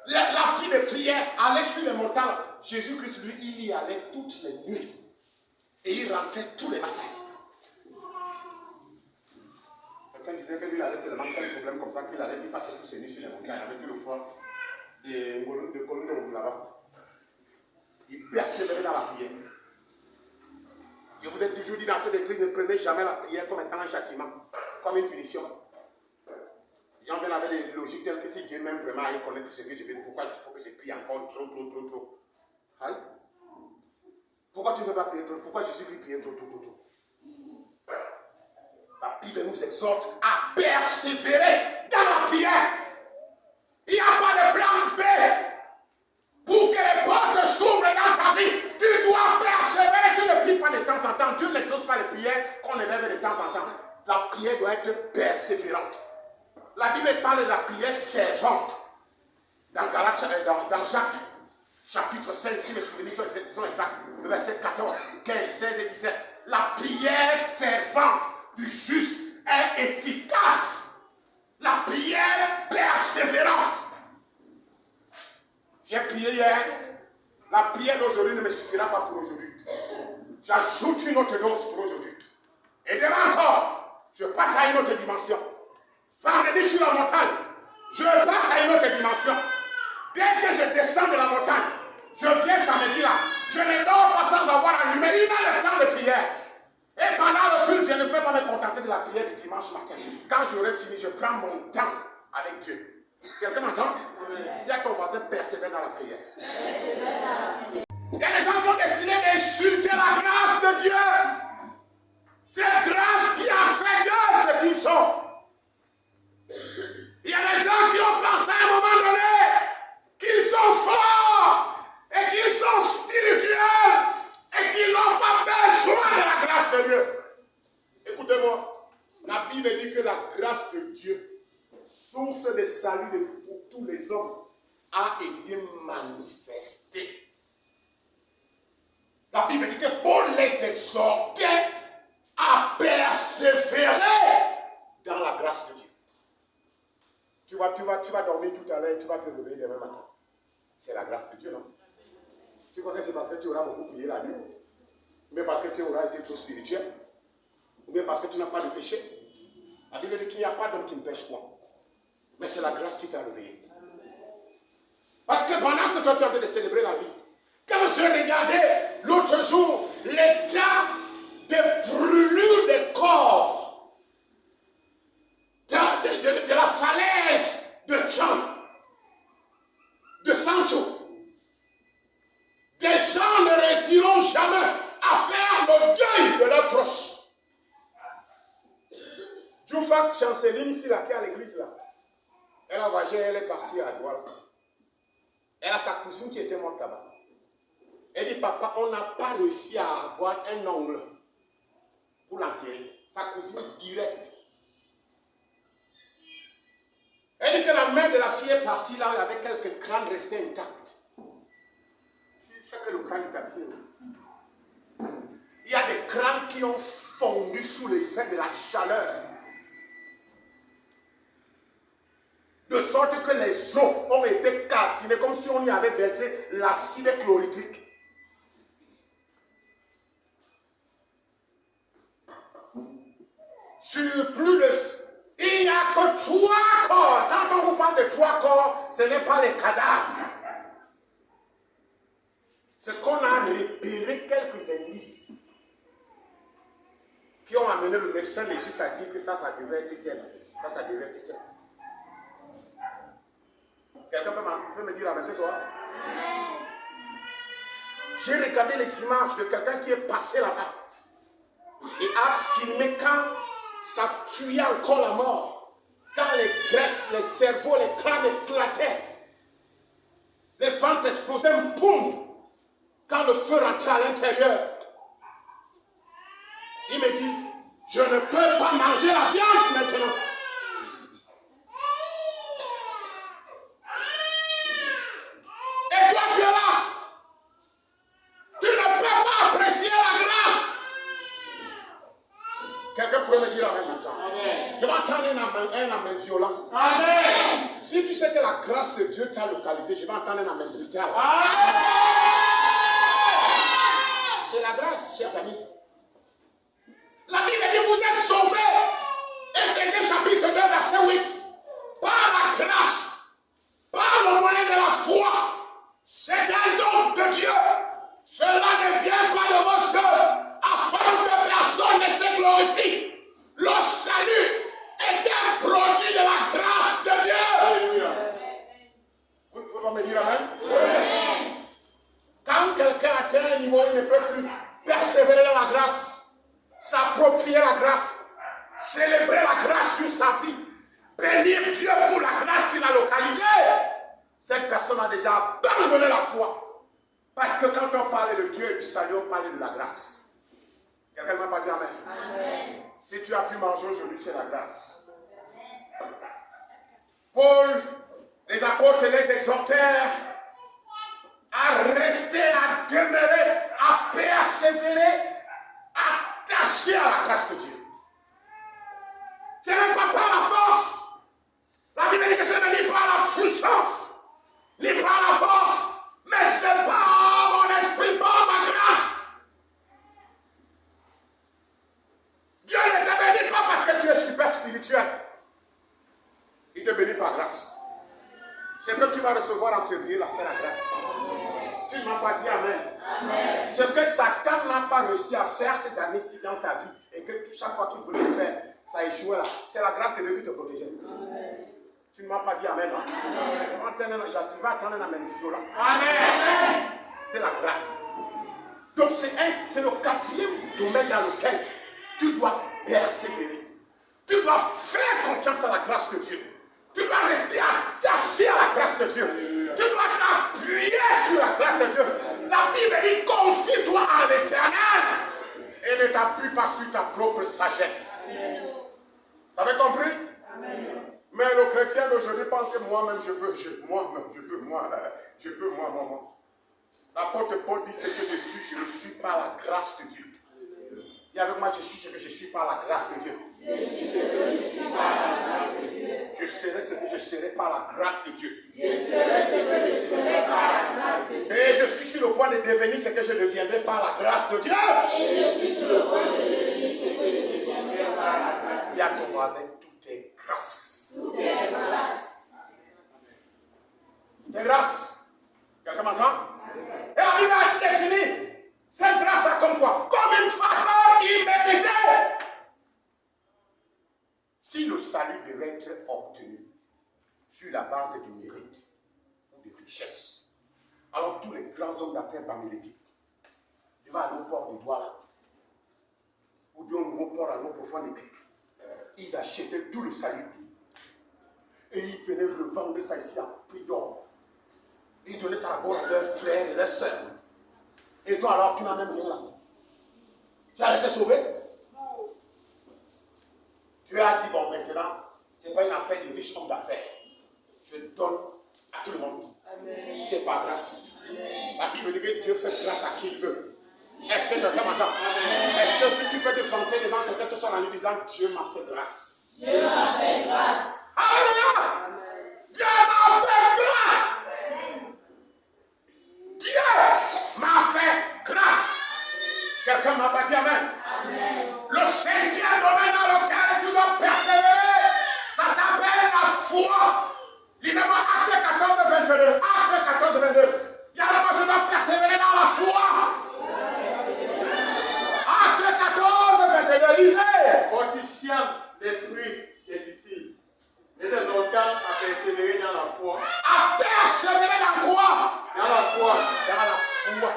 La fille de prière allait sur les montagnes. Jésus-Christ, lui, il y allait toutes les nuits. Et il rentrait tous les matins. Quelqu'un disait que lui, il avait tellement de problèmes comme ça qu'il allait passer tous ses nuits sur les montagnes avec le froid de colonnes là-bas. Il persévérait dans la prière. Je vous ai toujours dit dans cette église, ne prenez jamais la prière comme étant un châtiment, comme une punition. Les gens viennent avec des logiques telles que si Dieu m'aime vraiment, il connaît tout ce que je veux, pourquoi il faut que je prie encore trop. Hein? Pourquoi tu ne veux pas prier trop? Pourquoi Jésus lui prier trop? La Bible nous exhorte à persévérer dans la prière. Il n'y a pas de plan B. Pour que les portes s'ouvrent dans ta vie, tu dois persévérer. Tu ne pries pas de temps en temps. Dieu n'exauce pas les prières qu'on élève de temps en temps. La prière doit être persévérante. La Bible parle de la prière fervente. Dans Jacques, chapitre 5, si mes souvenirs sont exacts, le verset 14, 15, 16 et 17. La prière fervente du juste est efficace. La prière persévérante. J'ai prié hier. La prière d'aujourd'hui ne me suffira pas pour aujourd'hui. J'ajoute une autre dose pour aujourd'hui. Et demain encore, je passe à une autre dimension. Vendredi sur la montagne, je passe à une autre dimension. Dès que je descends de la montagne, je viens samedi là. Je ne dors pas sans avoir allumé une heure de temps de prière. Et pendant le culte, je ne peux pas me contenter de la prière du dimanche matin. Quand j'aurai fini, je prends mon temps avec Dieu. Quelqu'un m'entend? Il y a ton voisin persévère dans la prière. Il y a des gens qui ont décidé d'insulter la grâce de Dieu. C'est grâce qui a fait d'eux ce qu'ils sont. Il y a des gens qui ont pensé à un moment donné qu'ils sont forts et qu'ils sont spirituels et qu'ils n'ont pas besoin de la grâce de Dieu. Écoutez-moi, la Bible dit que la grâce de Dieu, source de salut pour tous les hommes, a été manifestée. La Bible dit que pour les exhorter à persévérer dans la grâce de Dieu. Tu vas dormir tout à l'heure, tu vas te réveiller demain matin. C'est la grâce de Dieu, non? Tu connais, c'est parce que tu auras beaucoup prié la nuit, mais parce que tu auras été trop spirituel, ou bien parce que tu n'as pas de péché. La Bible dit qu'il n'y a pas d'homme qui ne pêche point. Mais c'est la grâce qui t'a réveillé. Parce que pendant que toi tu es en train de célébrer la vie, quand je regardais l'autre jour l'état de brûlure des corps, de la falaise de Tchan, de Sancho, des gens ne réussiront jamais à faire le deuil de leurs proches. Djoufak Chanceline, ici, là, qui est à l'église, là, elle a voyagé, elle est partie à Douala. Elle a sa cousine qui était morte là-bas. Elle dit, papa, on n'a pas réussi à avoir un ongle pour l'enterrer. Sa cousine directe. Elle dit que la mère de la fille est partie là, avec quelques crânes restés intacts. C'est que le crâne de ta fille. Il y a des crânes qui ont fondu sous l'effet de la chaleur. De sorte que les os ont été calcinés comme si on y avait versé l'acide chlorhydrique. Sur plus de... Il n'y a que 3 corps. Quand on vous parle de 3 corps, ce n'est pas les cadavres. C'est qu'on a repéré quelques indices qui ont amené le médecin légiste à dire que ça devait être tel. Ça devait être tel. Quelqu'un peut me dire la même chose? J'ai regardé les images de quelqu'un qui est passé là-bas et a filmé quand ça tuait encore la mort. Quand les graisses, les cerveaux, les crânes éclataient, les ventres explosaient, boum! Quand le feu rentrait à l'intérieur, il me dit, je ne peux pas manger la viande maintenant. amen maintenant. Amen. Je vais entendre un amen violent. Amen. Si tu sais que la grâce de Dieu t'a localisé, je vais entendre un amen brutal. Amen. C'est la grâce, chers amis. La Bible dit, vous êtes sauvés. Éphésiens chapitre 2, verset 8. Par la grâce, par le moyen de la foi. C'est un don de Dieu. Cela ne vient pas de vos œuvres, afin que personne ne se glorifie. Le salut est un produit de la grâce de Dieu. Alléluia. Vous ne pouvez pas me dire amen? Amen. Quand quelqu'un atteint un niveau, il ne peut plus persévérer dans la grâce, s'approprier la grâce, célébrer la grâce sur sa vie, bénir Dieu pour la grâce qu'il a localisée. Cette personne a déjà abandonné la foi. Parce que quand on parlait de Dieu et du salut, on parlait de la grâce. Quelqu'un ne m'a pas dit amen. Amen. Si tu as pu manger aujourd'hui, c'est la grâce. Paul, les apôtres les exhortèrent à rester, à demeurer, à persévérer, attachés à la grâce de Dieu. Ce n'est pas par la force. La Bible dit que ce n'est pas la puissance, ni par la force, mais c'est par mon esprit, par ma grâce. Dieu ne te bénit pas parce que tu es super spirituel. Il te bénit par grâce. Ce que tu vas recevoir en février, là, c'est la grâce. Tu ne m'as pas dit amen. Amen. Ce que Satan n'a pas réussi à faire ces années-ci dans ta vie, et que chaque fois qu'il voulait le faire, ça échouait là. C'est la grâce de Dieu qui te protégeait. Amen. Tu ne m'as pas dit amen. Hein? Amen. Tu vas attendre un amen là. Amen. C'est la grâce. Donc c'est le quatrième domaine dans lequel tu dois persévérer. Tu dois faire confiance à la grâce de Dieu. Tu dois rester attaché à la grâce de Dieu. Tu dois t'appuyer sur la grâce de Dieu. La Bible dit, confie-toi en l'Éternel et ne t'appuie pas sur ta propre sagesse. Vous avez compris? Amen. Mais le chrétien d'aujourd'hui pense que moi-même je peux. L'apôtre Paul dit ce que je suis, je le suis par la grâce de Dieu. Dis avec moi, je suis ce que je suis par la grâce de Dieu. Je suis ce que je suis par la grâce de Dieu. Je serai ce que je serai par la grâce de Dieu. Je serai ce que je serai par la grâce de Dieu. Et je suis sur le point de devenir ce que je deviendrai par la grâce de Dieu. Et je suis sur le point de devenir ce que je deviendrai par la grâce de Dieu. Dis à ton voisin, tout est grâce. Tout est grâce. Tout est grâce. Quelqu'un m'entend? Et la Bible a défini cette grâce-là comme quoi? Comme une faveur imméritée. Si le salut devait être obtenu sur la base du mérite ou de richesse, alors tous les grands hommes d'affaires bamélékites devaient aller au port de Douala ou bien au nouveau port à l'eau profonde de Cric. Ils achetaient tout le salut et ils venaient revendre ça ici à prix d'or. Ils donnaient ça d'abord à leurs frères et leurs sœurs. Et toi alors, tu n'as même rien là. Tu as été sauvé? Dieu a dit, bon maintenant, ce n'est pas une affaire de riche homme d'affaires. Je donne à tout le monde. C'est par grâce. Amen. La Bible dit que Dieu fait grâce à qui il veut. Est-ce que quelqu'un m'entend? Est-ce que tu peux te vanter devant quelqu'un ce soir en lui disant, Dieu m'a fait grâce? Dieu m'a fait grâce. Alléluia! Dieu m'a fait grâce. Dieu m'a fait grâce. Quelqu'un m'a pas dit amen. Amen. Le cinquième domaine dans lequel tu dois persévérer, ça s'appelle la foi. Lisez-moi Acte 14, 22. Acte 14, 22. Dis-moi, je dois persévérer dans la foi. Acte 14, 22. Lisez. Fortifiant l'esprit des disciples, les exhortant à persévérer dans la foi. À persévérer dans quoi? Dans la foi. Dans la foi.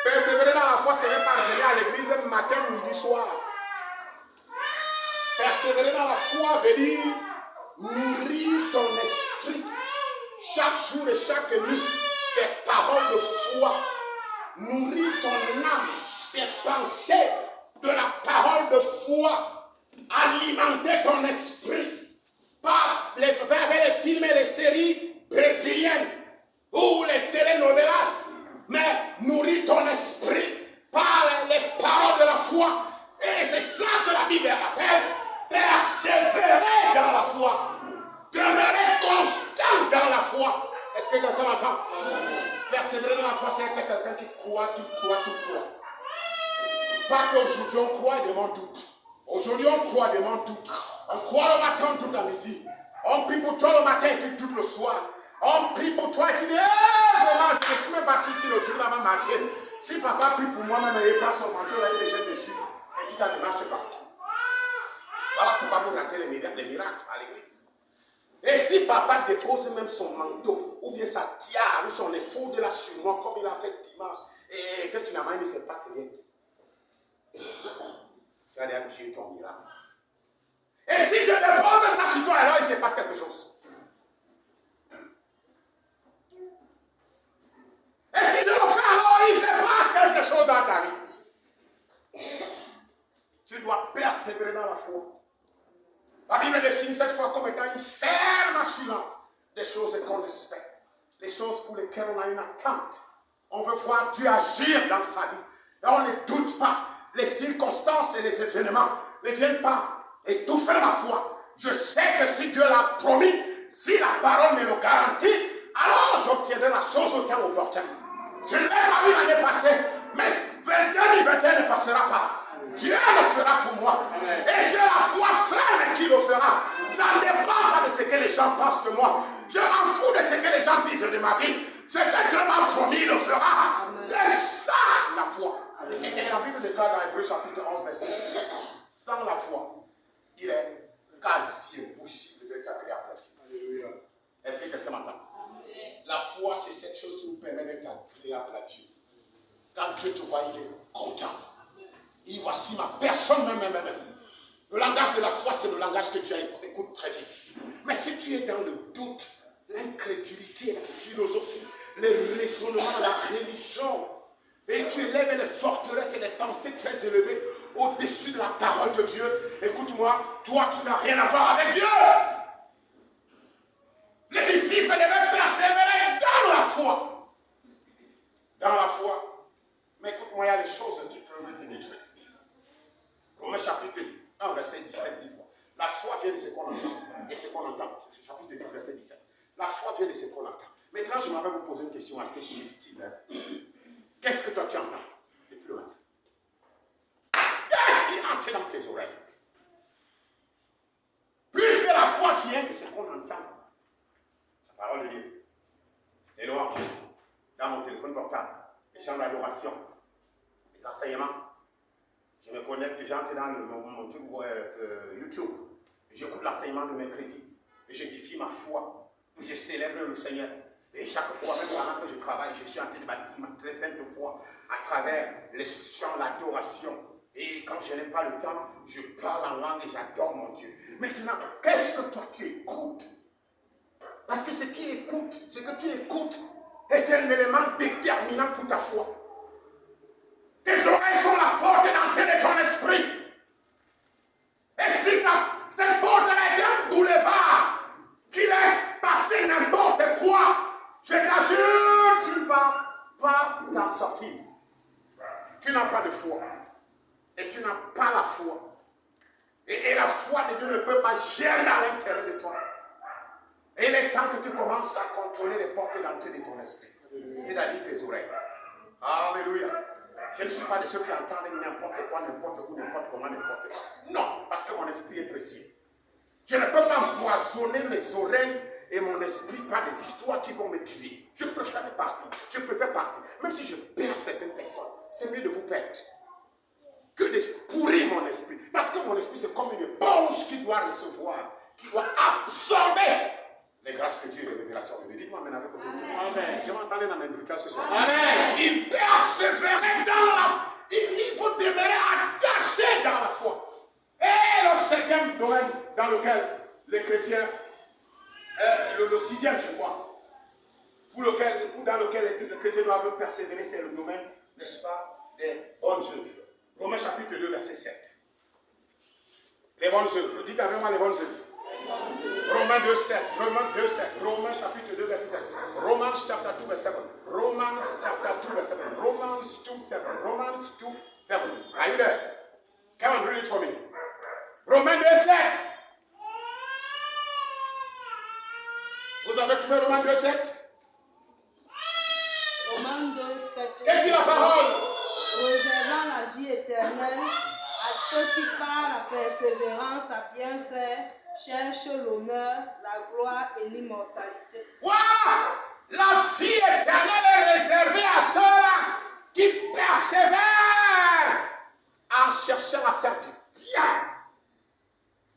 Persévérer dans la foi, ce n'est pas venir à l'église matin, midi, soir. Persévérer dans la foi veut dire nourrir ton esprit chaque jour et chaque nuit des paroles de foi. Nourrir ton âme, tes pensées de la parole de foi. Alimenter ton esprit par les films et les séries brésiliennes ou les telenovelas. Mais nourris ton esprit par les paroles de la foi. Et Et c'est ça que la Bible appelle persévérer dans la foi. Demeurer constant dans la foi. Est-ce que quelqu'un m'entend? Persévérer dans la foi, c'est quelqu'un qui croit. Pas qu'aujourd'hui on croit et demain doute. Aujourd'hui on croit et demain doute. On croit le matin, doute à midi. On prie pour toi le matin et tu doutes le soir. On prie pour toi et tu dis, vraiment, je ne suis même pas sûr si le Dieu va marcher. Si papa prie pour moi, même il prend son manteau, là, il est déjà dessus. Et si ça ne marche pas. Voilà pourquoi vous ratez les miracles à l'église. Et si papa dépose même son manteau, ou bien sa tiare, ou son épaule de la sur moi, comme il a fait dimanche, et que finalement il ne se passe rien. Tu vas dire, Dieu ton miracle. Et si je dépose ça sur toi, alors il se passe quelque chose. Et si je le fais, alors il se passe quelque chose dans ta vie. Tu dois persévérer dans la foi. La Bible définit cette foi comme étant une ferme assurance des choses qu'on espère. Les choses pour lesquelles on a une attente. On veut voir Dieu agir dans sa vie. Et on ne doute pas. Les circonstances et les événements ne viennent pas étouffer ma foi. Je sais que si Dieu l'a promis, si la parole me le garantit, alors j'obtiendrai la chose au temps opportun. Je ne l'ai pas vu l'année passée, mais 2021 ne passera pas. Dieu le fera pour moi. Et j'ai la foi ferme qu'il le fera. Ça ne dépend pas de ce que les gens pensent de moi. Je m'en fous de ce que les gens disent de ma vie. Ce que Dieu m'a promis, il le fera. C'est ça la foi. Et la Bible déclare dans Hébreux chapitre 11, verset 6. Sans la foi, il est quasi impossible d'être agréable à Dieu. Est-ce que quelqu'un m'entend? La foi, c'est cette chose qui nous permet d'être agréable à Dieu. Quand Dieu te voit, il est content. Et voici ma personne même. Le langage de la foi, c'est le langage que Dieu écoute très vite. Mais si tu es dans le doute, l'incrédulité, la philosophie, les raisonnements, la religion, et tu élèves les forteresses et les pensées très élevées au-dessus de la parole de Dieu, écoute-moi, toi, tu n'as rien à voir avec Dieu. Les disciples devaient persévérer dans la foi. Dans la foi. Mais écoute-moi, il y a des choses qui peuvent te détruire. Romains chapitre 1, verset 17 dit quoi? La foi vient de ce qu'on entend. Et ce qu'on entend. Chapitre 10, verset 17. La foi vient de ce qu'on entend. Maintenant, je m'avais vous poser une question assez subtile. Hein? Qu'est-ce que toi tu entends depuis le matin? Qu'est-ce qui entre dans tes oreilles? Puisque la foi vient de ce qu'on entend. La parole de Dieu. Les louanges. Dans mon téléphone portable. Les chants d'adoration. Les enseignements. Je me connecte, j'entre dans mon truc YouTube. J'écoute l'enseignement de mercredi. Et j'édifie ma foi. Je célèbre le Seigneur. Et chaque fois, même pendant que je travaille, je suis en train de bâtir ma très sainte foi à travers les chants, l'adoration. Et quand je n'ai pas le temps, je parle en langue et j'adore mon Dieu. Maintenant, qu'est-ce que toi tu écoutes? Parce que ce que tu écoutes est un élément déterminant pour ta foi. Tes oreilles sont la porte d'entrée de ton esprit. Et si cette porte est un boulevard qui laisse passer n'importe quoi, je t'assure, tu ne vas pas t'en sortir. Tu n'as pas de foi. Et tu n'as pas la foi. Et la foi de Dieu ne peut pas germer à l'intérieur de toi. Et il est temps que tu commences à contrôler les portes d'entrée de ton esprit. C'est-à-dire tes oreilles. Alléluia. Je ne suis pas de ceux qui entendent n'importe quoi, n'importe où, n'importe comment, n'importe quoi. Non, parce que mon esprit est précieux. Je ne peux pas empoisonner mes oreilles et mon esprit par des histoires qui vont me tuer. Je préfère partir. Même si je perds certaines personnes, c'est mieux de vous perdre que de pourrir mon esprit. Parce que mon esprit, c'est comme une éponge qui doit recevoir, qui doit absorber les grâces de Dieu et les révélations de Dieu. Dites-moi maintenant avec autorité. Je m'entendais dans mes bruitages ce soir. Amen. Il persévérait dans la... Il faut demeurer attaché dans la foi. Et le septième domaine dans lequel les chrétiens, le sixième je crois, dans lequel les chrétiens doivent persévérer, c'est le domaine, n'est-ce pas, des bonnes œuvres. Romains chapitre 2, verset 7. Les bonnes œuvres. Dites avec moi les bonnes œuvres. Romains 2, 7. Romains chapitre 2, verset 7. Romans chapter 2, verset 7. Romans chapter 2, verset 7. Romans 2, 7. Are you there? Come on, read it for me. Romains 2,7. Vous avez trouvé Romains 2,7? Romains 2,7. Qu'est-ce que dit la parole? Réservant la vie éternelle à ceux qui, par la persévérance à bien faire, cherchent l'honneur, la gloire et l'immortalité. Wow! La vie éternelle est réservée à ceux-là qui persévèrent en cherchant à faire du bien,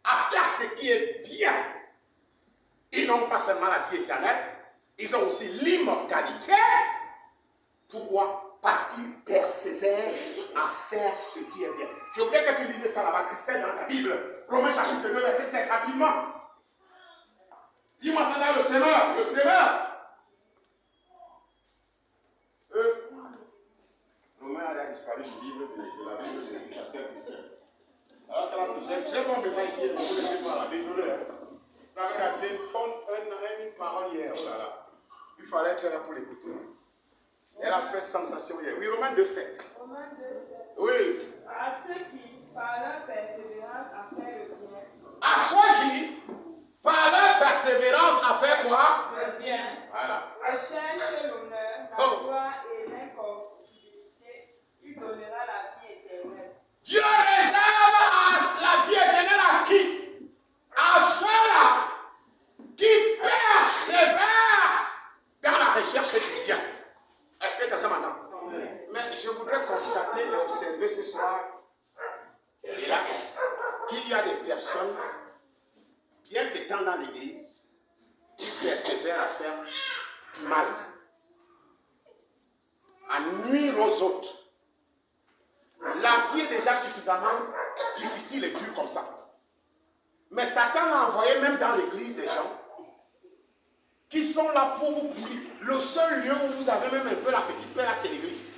à faire ce qui est bien. Ils n'ont pas seulement la vie éternelle, ils ont aussi l'immortalité. Pourquoi? Parce qu'ils persévèrent à faire ce qui est bien. Je voudrais que tu lises ça là-bas, Christelle, dans ta Bible. Romains chapitre 2, verset 7, rapidement. Dis-moi ça dans le Seigneur, le Seigneur. Romain a disparu du livre de la Bible de Pasteur Christelle. Alors j'ai un très bon message ici, vous ne laissez pas, désolé. Ça avait raté une parole hier, oh là là. Il fallait être là pour l'écouter. Elle a fait sensation hier. Oui, Romains 2,7. Romains 2,7. Oui. À ceux qui, par leur persévérance à faire le bien. À ceux qui, par leur persévérance, à faire quoi? Le bien. Voilà. Et cherchent l'honneur, la gloire et l'incorruptibilité, il donnera la vie éternelle. Dieu réserve la vie éternelle à qui? À ceux-là qui persévèrent dans la recherche du bien. Est-ce que quelqu'un m'entend? Mais je voudrais constater et observer ce soir, hélas, qu'il y a des personnes, bien qu'étant dans l'église, qui persévèrent à faire du mal, à nuire aux autres. La vie est déjà suffisamment difficile et dure comme ça. Mais Satan a envoyé même dans l'église des gens qui sont là pour vous pourrir. Le seul lieu où vous avez même un peu la petite paix là, c'est l'église.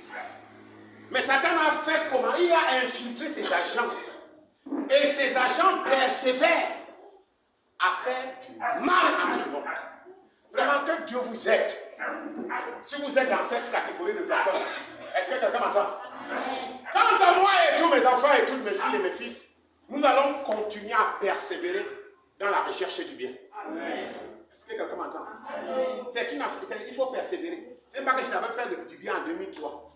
Mais Satan a fait comment? Il a infiltré ses agents. Et ces agents persévèrent à faire du mal à tout le monde. Vraiment que Dieu vous aide. Si vous êtes dans cette catégorie de personnes, est-ce que quelqu'un m'entend? Quant à moi et tous mes enfants et toutes mes filles et mes fils, nous allons continuer à persévérer dans la recherche du bien. Amen. Est-ce que quelqu'un m'entend? Il faut persévérer. C'est pas que je t'avais fait du bien en 2003.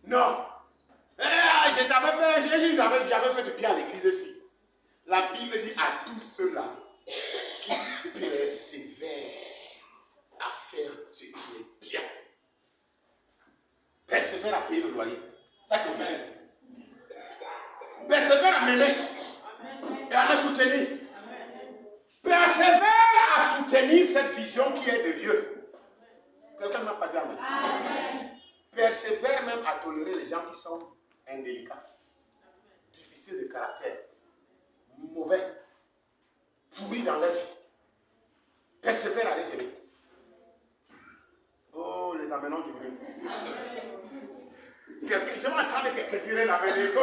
Non. J'avais fait du bien à l'église ici. La Bible dit à tous ceux-là qui persévèrent à faire ce qui est bien. Persévère à payer le loyer. Ça c'est bien. Persévère à mener et à me soutenir. Persévère à soutenir cette vision qui est de Dieu. Quelqu'un ne m'a pas dit amen. Amen. Persévère même à tolérer les gens qui sont indélicats, difficiles de caractère, mauvais, pourris dans leur vie. Persévère à les aimer. Oh, les amenons du mieux. Je m'entendais quelqu'un dire la vérité.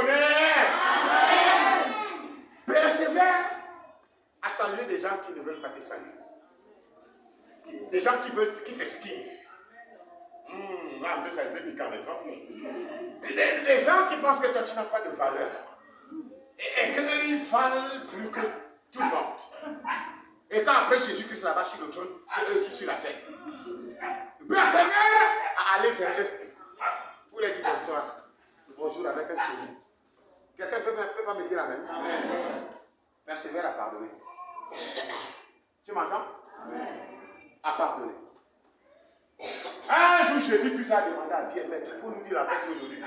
Persévère à saluer des gens qui ne veulent pas te saluer. Des gens qui t'esquivent. Un peu ça est piquant, n'est-ce pas? Des gens qui pensent que toi tu n'as pas de valeur. Et qu'ils valent plus que tout le monde. Et quand après Jésus-Christ là-bas sur le trône, c'est eux aussi sur la terre. Persévère à aller vers eux. Pour leur dire bonsoir. Bonjour avec un sourire. Quelqu'un ne peut pas me dire amen? Amen. Persévère à pardonner. Tu m'entends? Amen. À pardonner. Un jour, Jésus-Christ a demandé à Pierre, mais il faut nous dire la version aujourd'hui.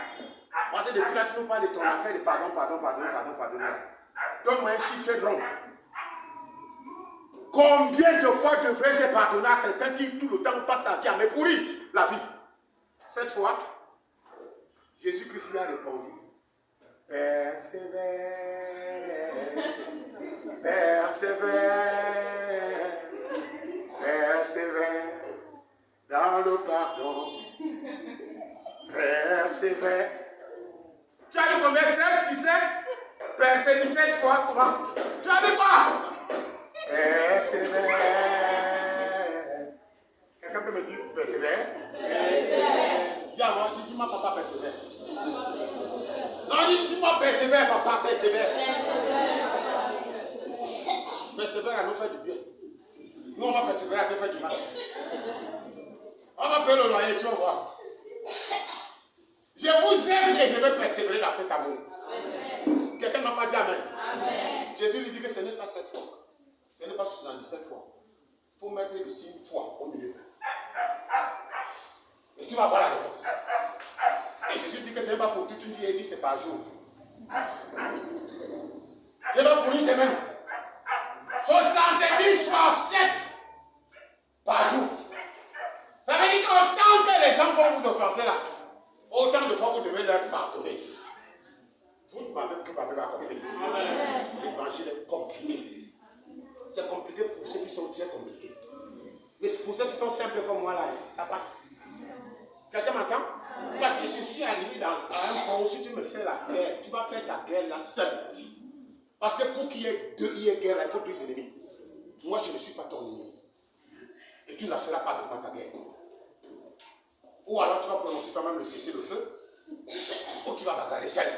Parce que depuis là, tu nous parles de ton affaire de pardon. Donne-moi un chiffre rond. Combien de fois devrais-je pardonner à quelqu'un qui tout le temps passe sa vie à me pourrir la vie? Cette fois, Jésus-Christ lui a répondu, persévère, dans le pardon, persévère. Tu as dit combien? 7, 17? Persévère 17 fois, comment? Tu as dit quoi? Persévère. Quelqu'un peut me dire persévère? Dis-moi, papa persévère. Non, Non, dis-moi persévère, papa, persévère. Persévère à nous faire du bien. Nous, on va persévérer à te faire du mal. On va payer le loyer, tu vas voir. Je vous aime et je vais persévérer dans cet amour. Quelqu'un ne m'a pas dit amen. Jésus lui dit que ce n'est pas 7 fois. Ce n'est pas 77 fois. Il faut mettre le signe fois au milieu. Et tu vas voir la réponse. Et Jésus dit que ce n'est pas pour toute une vie, il dit c'est par jour. Ce n'est pas pour une semaine. 70 fois 7 par jour. Ça veut dire qu'autant que les gens vont vous offenser là, autant de fois vous devez leur pardonner. Vous ne m'avez pas compris. L'évangile est compliqué. C'est compliqué pour ceux qui sont très compliqués. Mais pour ceux qui sont simples comme moi là, ça passe. Quelqu'un m'entend? Parce que je suis arrivé dans un point où si tu me fais la guerre, tu vas faire ta guerre là seul. Parce que pour qu'il y ait guerre, il faut 2 ennemis. Moi, je ne suis pas ton ennemi. Et tu ne la feras pas avec moi ta guerre. Ou alors tu vas prononcer toi-même le cessez-le-feu, ou tu vas bagarrer seul.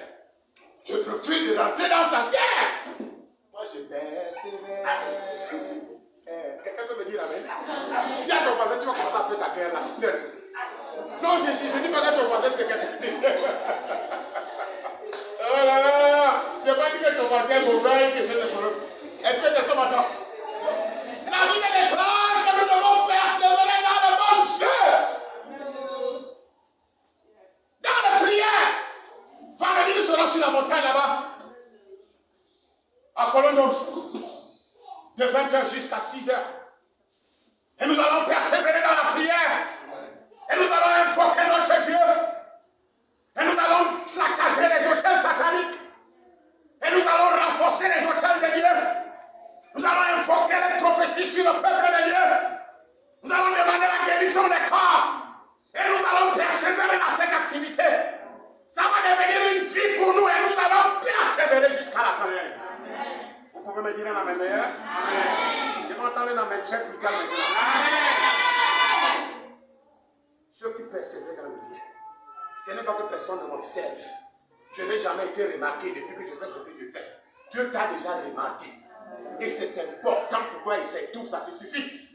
Je refuse de rentrer dans ta guerre. Moi, je persévère. Quelqu'un peut me dire amen? Dis à ton voisin, tu vas commencer à faire ta guerre là seul. Non, je ne dis pas que ton voisin c'est quelqu'un. Oh là là, je n'ai pas dit que ton voisin est mauvais et que j'ai des problèmes. Est-ce que quelqu'un m'entend? La Bible déclare que nous devons persévérer dans les bonnes choses. Dans la prière. Vendredi, nous serons sur la montagne là-bas. À Colondo. De 20h jusqu'à 6h. Et nous allons persévérer dans la prière. Et nous allons invoquer notre Dieu. Et nous allons saccager les hôtels sataniques. Et nous allons renforcer les hôtels de Dieu. Nous allons invoquer les prophéties sur le peuple de Dieu. Nous allons demander la guérison des corps. Et nous allons persévérer dans cette activité. Ça va devenir une vie pour nous et nous allons persévérer jusqu'à la fin. Amen. Vous pouvez me dire un amen meilleur? Amen. Je m'entends un amen très brutal maintenant. Amen. Ceux qui persévèrent dans le bien, ce n'est pas que personne ne m'observe. Je n'ai jamais été remarqué depuis que je fais ce que je fais. Dieu t'a déjà remarqué. Et c'est important pour toi et c'est tout, ça te suffit.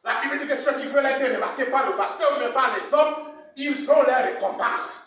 La Bible dit que ceux qui veulent être remarqués par le pasteur, mais par les hommes, ils ont leur récompense.